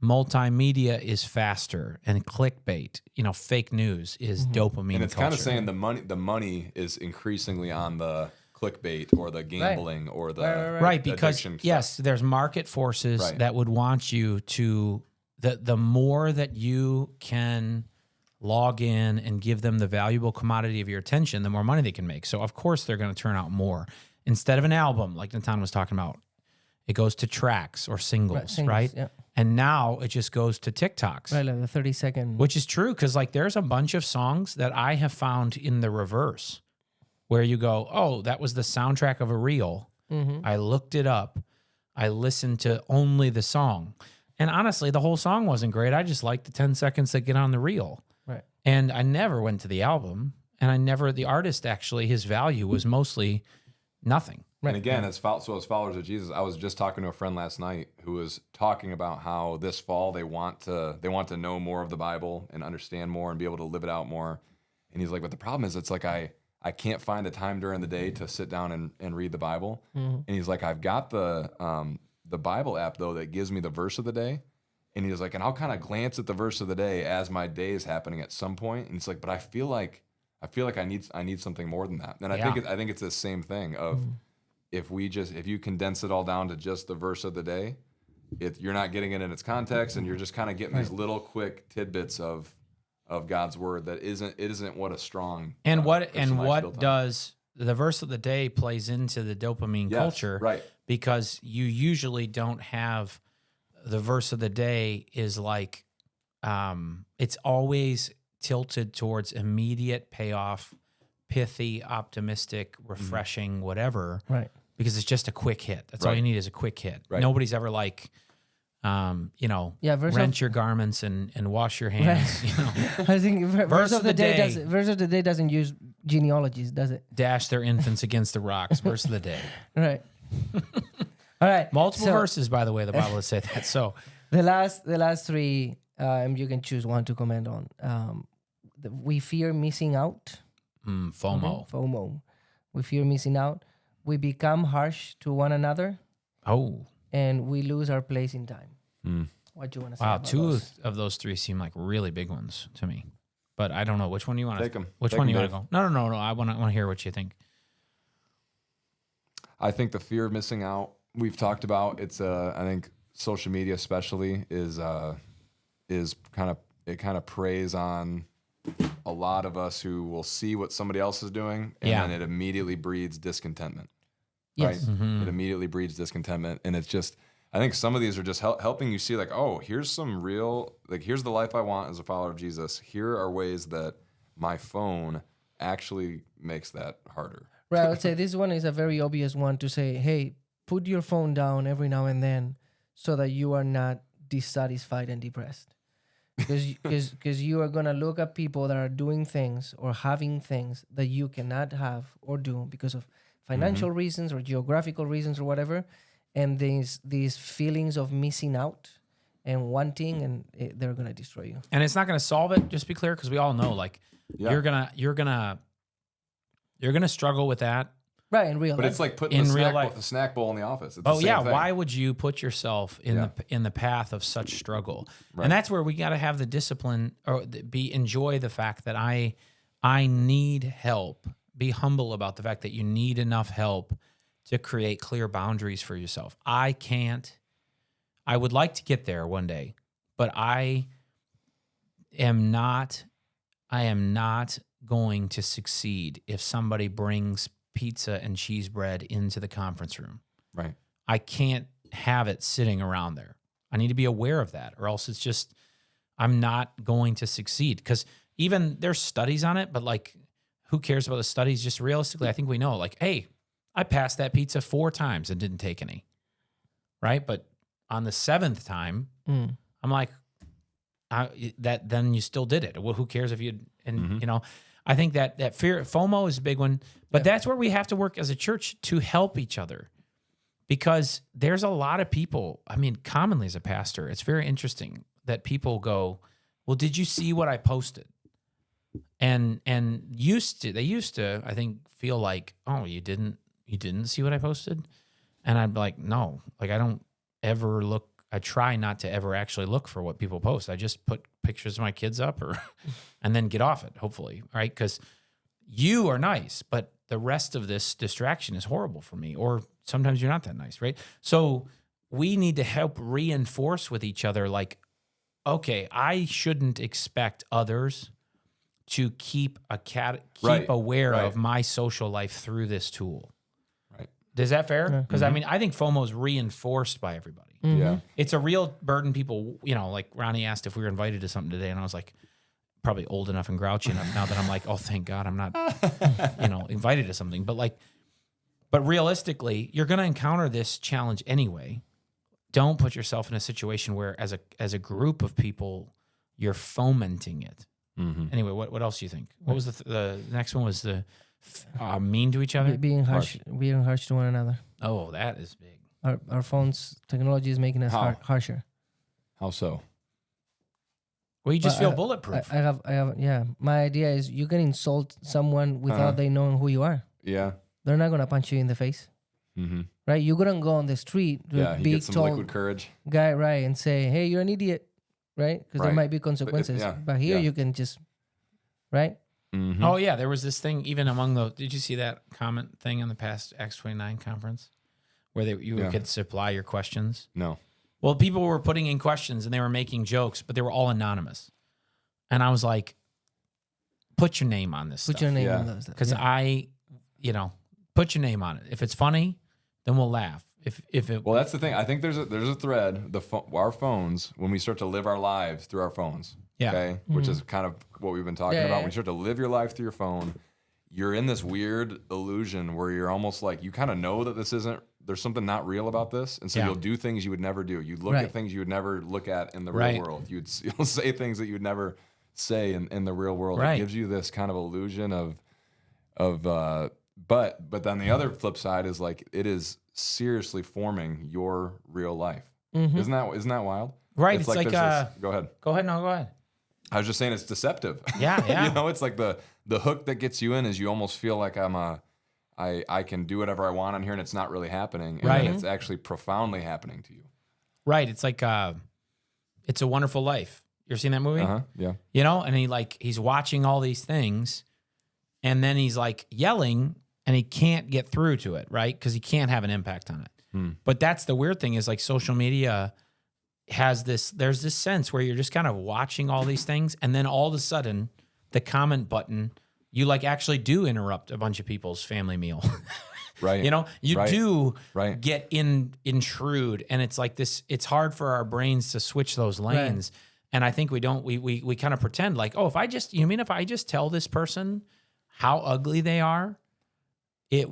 Multimedia is faster, and clickbait, fake news is dopamine. And it's culture. kind of saying the money is increasingly on the clickbait or the gambling or the right because addiction yes, stuff. there's market forces that would want you to the more that you can log in and give them the valuable commodity of your attention, the more money they can make. So of course they're going to turn out more. Instead of an album, like Natan was talking about, it goes to tracks or singles, right? Yeah. And now it just goes to TikToks. Right, like the 30-second. Which is true, because like there's a bunch of songs that I have found in the reverse, where you go, oh, that was the soundtrack of a reel. I looked it up. I listened to only the song. And honestly, the whole song wasn't great. I just liked the 10 seconds that get on the reel. Right. And I never went to the album. And the artist actually, his value was mostly nothing. And again, as followers of Jesus, I was just talking to a friend last night who was talking about how this fall they want to know more of the Bible and understand more and be able to live it out more. And he's like, but the problem is, it's like I can't find the time during the day to sit down and read the Bible. And he's like, I've got the Bible app though that gives me the verse of the day. And he's like, and I'll kind of glance at the verse of the day as my day is happening at some point. And it's like, but I feel like I need something more than that. And I think it's the same thing of. If you condense it all down to just the verse of the day, you're not getting it in its context, and you're just kind of getting these little quick tidbits of God's word that isn't what a strong what does the verse of the day plays into the dopamine culture, right? Because you usually don't have the verse of the day is like it's always tilted towards immediate payoff, pithy, optimistic, refreshing, whatever, Right. Because it's just a quick hit. That's all you need is a quick hit. Right. Nobody's ever like, rent your garments and wash your hands. I think verse of the day doesn't use genealogies, does it? Dash their infants against the rocks. Verse of the day. Right. All right. Multiple verses, by the way, the Bible has said that. So the last three, you can choose one to comment on. We fear missing out. FOMO. FOMO. We fear missing out. We become harsh to one another. Oh. And we lose our place in time. What do you want to say? Wow, about two those? of those three seem like really big ones to me. But I don't know which one you want to take them. Which one you want to go? No. I want to hear what you think. I think the fear of missing out we've talked about. It's I think social media especially is kind of preys on a lot of us who will see what somebody else is doing, and then it immediately breeds discontentment. Yes. Right? It immediately breeds discontentment, and it's just. I think some of these are just helping you see, like, oh, here's some real, like, here's the life I want as a follower of Jesus. Here are ways that my phone actually makes that harder. Right. I would say this one is a very obvious one to say, hey, put your phone down every now and then so that you are not dissatisfied and depressed. Because you are going to look at people that are doing things or having things that you cannot have or do because of financial reasons or geographical reasons or whatever. And these feelings of missing out and wanting, and they're going to destroy you. And it's not going to solve it, just be clear, because we all know, like, you're gonna struggle with that. Right, in real life. But it's like putting the snack bowl in the office. It's the same thing. Why would you put yourself in the path of such struggle? Right. And that's where we got to have the discipline or enjoy the fact that I need help. Be humble about the fact that you need enough help to create clear boundaries for yourself. I would like to get there one day, but I am not going to succeed if somebody brings pizza and cheese bread into the conference room. Right. I can't have it sitting around there. I need to be aware of that, or else it's just, I'm not going to succeed. Because even there's studies on it, but like, who cares about the studies? Just realistically, I think we know, like, hey, I passed that pizza 4 times and didn't take any. Right. But on the 7th time, I'm like, then you still did it. Well, who cares if you, I think that fear, FOMO is a big one, but that's where we have to work as a church to help each other, because there's a lot of people. I mean, commonly as a pastor, it's very interesting that people go, well, did you see what I posted? And they used to, I think, feel like, oh, you didn't see what I posted? And I'd be like, no, like I don't ever look. I try not to ever actually look for what people post. I just put pictures of my kids up and then get off it, hopefully, right? Because you are nice, but the rest of this distraction is horrible for me. Or sometimes you're not that nice, right? So we need to help reinforce with each other, like, okay, I shouldn't expect others to keep aware of my social life through this tool. Right. Is that fair? Because I mean, I think FOMO is reinforced by everybody. Yeah. It's a real burden. People, like Ronnie asked if we were invited to something today, and I was like, probably old enough and grouchy enough now that I'm like, oh, thank God I'm not, invited to something. But realistically, you're going to encounter this challenge anyway. Don't put yourself in a situation where, as a group of people, you're fomenting it. Mm-hmm. Anyway, what else do you think? What was the next one? Was the mean to each other? Being harsh to one another. Oh, that is big. Our phones, technology is making us harsher. How so? Well, you just feel bulletproof. I have. Yeah. My idea is you can insult someone without they knowing who you are. Yeah. They're not gonna punch you in the face. Mm-hmm. Right? You couldn't go on the street with he big, gets some tall liquid courage guy, right, and say, "Hey, you're an idiot," right? Because there might be consequences. But here you can just, right? Mm-hmm. Oh yeah, there was this thing even among those. Did you see that comment thing on the past X29 conference where you could supply your questions? No. Well, people were putting in questions and they were making jokes, but they were all anonymous. And I was like, put your name on this. Put your name on those. Because put your name on it. If it's funny, then we'll laugh. Well, that's the thing. I think there's a thread. Our phones, when we start to live our lives through our phones, okay, which is kind of what we've been talking about. When you start to live your life through your phone, you're in this weird illusion where you're almost like you kind of know that there's something not real about this, and so you'll do things you would never do. You'd look at things you would never look at in the real world. You'll say things that you would never say in the real world. It gives you this kind of illusion of but then the other flip side is like it is seriously forming your real life. Mm-hmm. Isn't that wild? Right. It's like go ahead. Go ahead. No, go ahead. I was just saying it's deceptive. Yeah. It's like the hook that gets you in is you almost feel like I can do whatever I want on here and it's not really happening. And then it's actually profoundly happening to you. Right. It's like It's a Wonderful Life. You ever seen that movie? Yeah. And he's watching all these things and then he's like yelling and he can't get through to it, right? Because he can't have an impact on it. But that's the weird thing is like social media there's this sense where you're just kind of watching all these things and then all of a sudden the comment button, you like actually do interrupt a bunch of people's family meal. Right. You get intrude and it's like this, it's hard for our brains to switch those lanes. Right. And I think we kind of pretend like, oh, if I just tell this person how ugly they are, it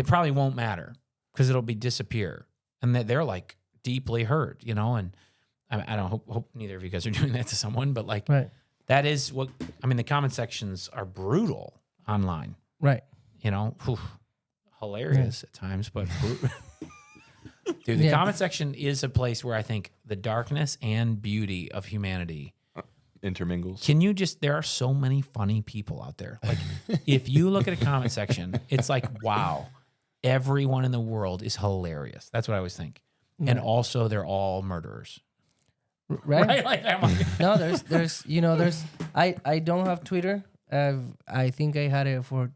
probably won't matter because it'll disappear. And they're like deeply hurt, and I don't hope neither of you guys are doing that to someone, but like that is the comment sections are brutal online. Right. Hilarious at times, but dude, the comment section is a place where I think the darkness and beauty of humanity intermingles. There are so many funny people out there. Like if you look at a comment section, it's like, wow, everyone in the world is hilarious. That's what I always think. And also they're all murderers. Right? Like that. No, there's I don't have Twitter. I think I had it for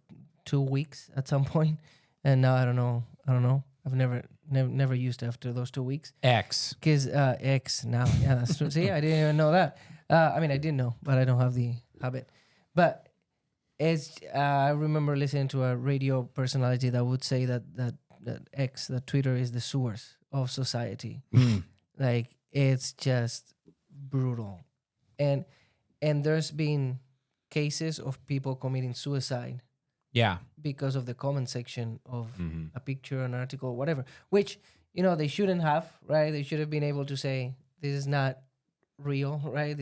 2 weeks at some point. And now I don't know. I've never used it after those 2 weeks. X. Because X now. Yeah, that's true. See, I didn't even know that. I did know, but I don't have the habit. But I remember listening to a radio personality that would say that X, that Twitter is the source of society. Like it's just brutal. And there's been cases of people committing suicide. Yeah. Because of the comment section of a picture, an article, whatever, which, they shouldn't have, right? They should have been able to say, this is not real, right?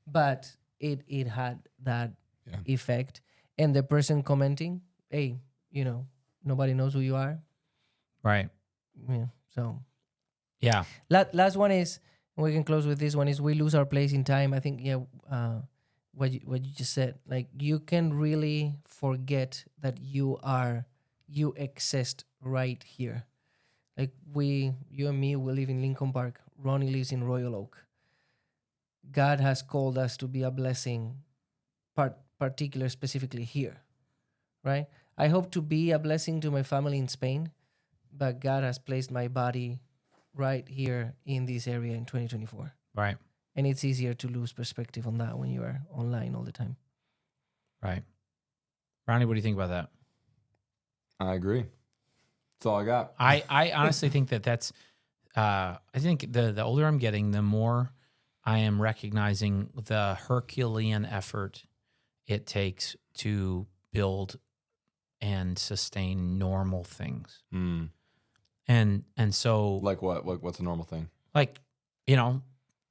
But it had that effect. and the person commenting, hey, nobody knows who you are. Right. Yeah. So Yeah. last one is, we can close with this one, is we lose our place in time. I think, what you just said, like, you can really forget that you exist right here. Like, you and me, we live in Lincoln Park. Ronnie lives in Royal Oak. God has called us to be a blessing, particular specifically here, right? I hope to be a blessing to my family in Spain, but God has placed my body right here in this area in 2024. Right. And it's easier to lose perspective on that when you are online all the time. Right. Ronnie, what do you think about that? I agree. That's all I got. I honestly think that's, I think the older I'm getting, the more I am recognizing the Herculean effort it takes to build and sustain normal things. Mm. And so, Like what? What's a normal thing? like,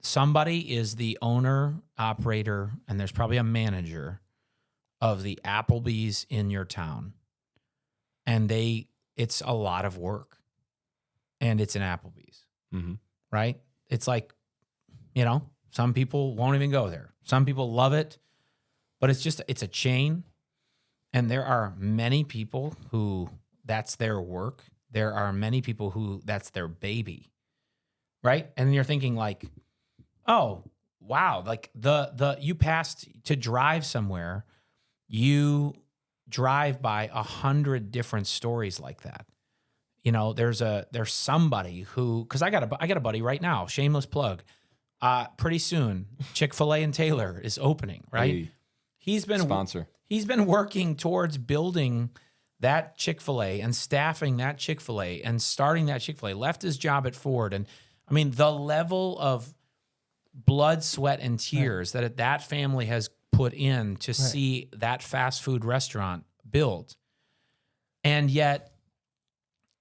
somebody is the owner, operator, and there's probably a manager of the Applebee's in your town. And it's a lot of work. And it's an Applebee's, right? It's like, some people won't even go there. Some people love it, but it's a chain. And there are many people who that's their work. There are many people who that's their baby, right? And you're thinking like, oh, wow. Like you passed to drive somewhere, you drive by 100 different stories like that. There's somebody who, cause I got a buddy right now, shameless plug. Pretty soon, Chick-fil-A in Taylor is opening, right? Hey, He's been working towards building that Chick-fil-A and staffing that Chick-fil-A and starting that Chick-fil-A, left his job at Ford. And I mean, the level of blood, sweat, and tears that family has put in to see that fast food restaurant build. And yet,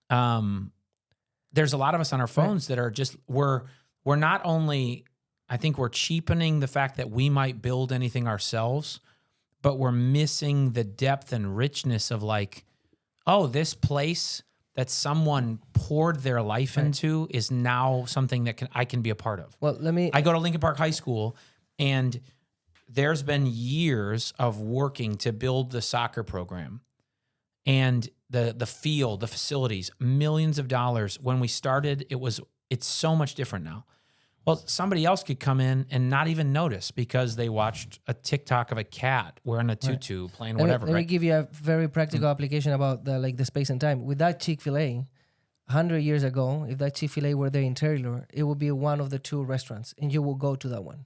there's a lot of us on our phones that are just, we're not only, I think we're cheapening the fact that we might build anything ourselves, but we're missing the depth and richness of like, oh, this place that someone poured their life into is now something that I can be a part of. Well, I go to Lincoln Park High School, and there's been years of working to build the soccer program and the field, the facilities, millions of dollars. When we started, it's so much different now. Well, somebody else could come in and not even notice because they watched a TikTok of a cat wearing a tutu, playing whatever. Let me give you a very practical application about the space and time. With that Chick-fil-A, 100 years ago, if that Chick-fil-A were there in Taylor, it would be one of the two restaurants, and you will go to that one.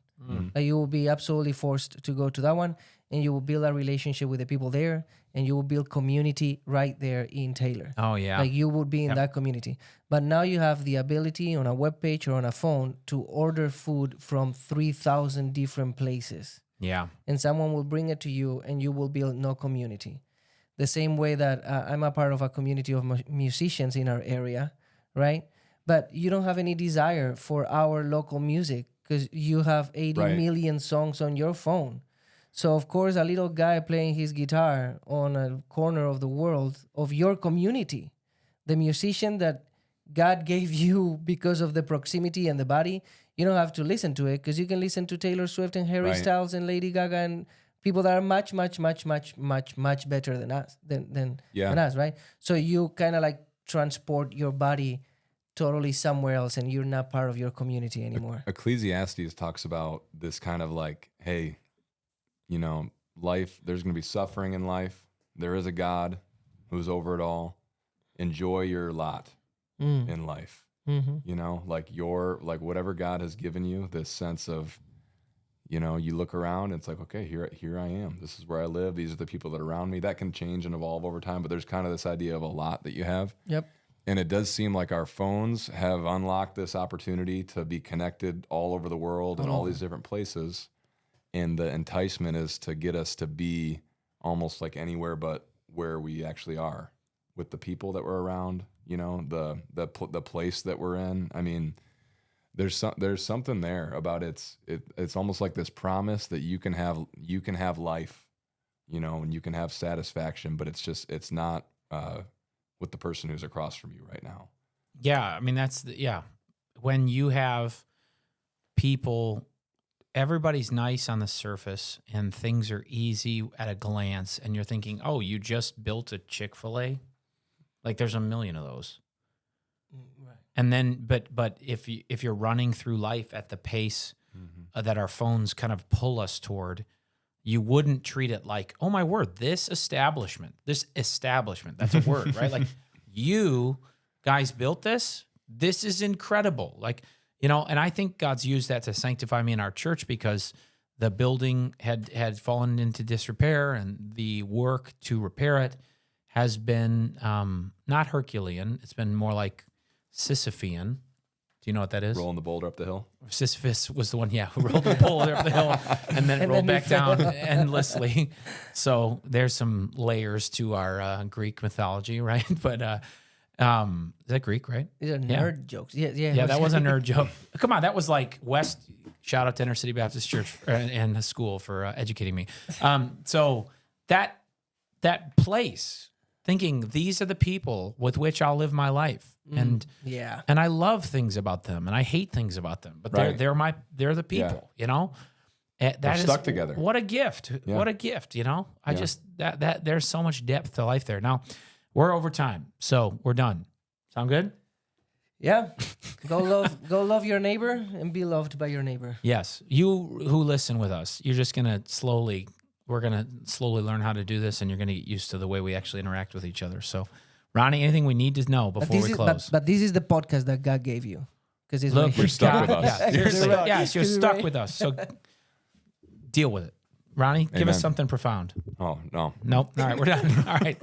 Like, you will be absolutely forced to go to that one, and you will build a relationship with the people there, and you will build community right there in Taylor. Oh, yeah. Like, you would be in that community. But now you have the ability on a web page or on a phone to order food from 3,000 different places. Yeah. And someone will bring it to you, and you will build no community. The same way that I'm a part of a community of musicians in our area, right? But you don't have any desire for our local music because you have 80 million songs on your phone. So, of course, a little guy playing his guitar on a corner of the world of your community, the musician that God gave you because of the proximity and the body, you don't have to listen to it because you can listen to Taylor Swift and Harry Styles and Lady Gaga and people that are much, much, much, much, much, much better than us, than us, right? So you kind of like transport your body totally somewhere else, and you're not part of your community anymore. Ecclesiastes talks about this kind of like, hey, life, there's going to be suffering in life. There is a God who's over it all. Enjoy your lot in life. Like whatever God has given you, this sense of, you look around and it's like, okay, here I am. This is where I live. These are the people that are around me. That can change and evolve over time, but there's kind of this idea of a lot that you have. Yep. And it does seem like our phones have unlocked this opportunity to be connected all over the world and all these different places. And the enticement is to get us to be almost like anywhere but where we actually are with the people that we're around, the place that we're in. I mean, there's something there about it's almost like this promise that you can have life you know, and you can have satisfaction, but it's not with the person who's across from you right now. Yeah, I mean when you have people, everybody's nice on the surface and things are easy at a glance, and you're thinking, oh, you just built a Chick-fil-A? Like there's a million of those. Right. And then, but if you're running through life at the pace that our phones kind of pull us toward, you wouldn't treat it like, oh my word, this establishment, that's a word, right? Like you guys built this. This is incredible. Like, you know, and I think God's used that to sanctify me in our church because the building had fallen into disrepair, and the work to repair it has been not Herculean. It's been more like Sisyphean. Do you know what that is? Rolling the boulder up the hill. Sisyphus was the one, who rolled the boulder up the hill and then it rolled back down endlessly. So there's some layers to our Greek mythology, right? But is that Greek, right? These are nerd jokes. Yeah. Yeah, that was a nerd joke. Come on, that was like West. Shout out to Inner City Baptist Church and the school for educating me. So that place, thinking these are the people with which I'll live my life. And I love things about them and I hate things about them, but they're the people, you know. That is stuck together. What a gift! Yeah. What a gift, you know. I just that there's so much depth to life there. Now we're over time, so we're done. Sound good? Yeah. Go love your neighbor and be loved by your neighbor. Yes, you who listen with us, we're gonna slowly learn how to do this, and you're gonna get used to the way we actually interact with each other. So. Ronnie, anything we need to know before we close? But this is the podcast that God gave you. Because you're stuck with us. Yeah, seriously. Yes, you're stuck with us. So deal with it. Ronnie, give us something profound. Oh, no. Nope. All right, we're done. All right.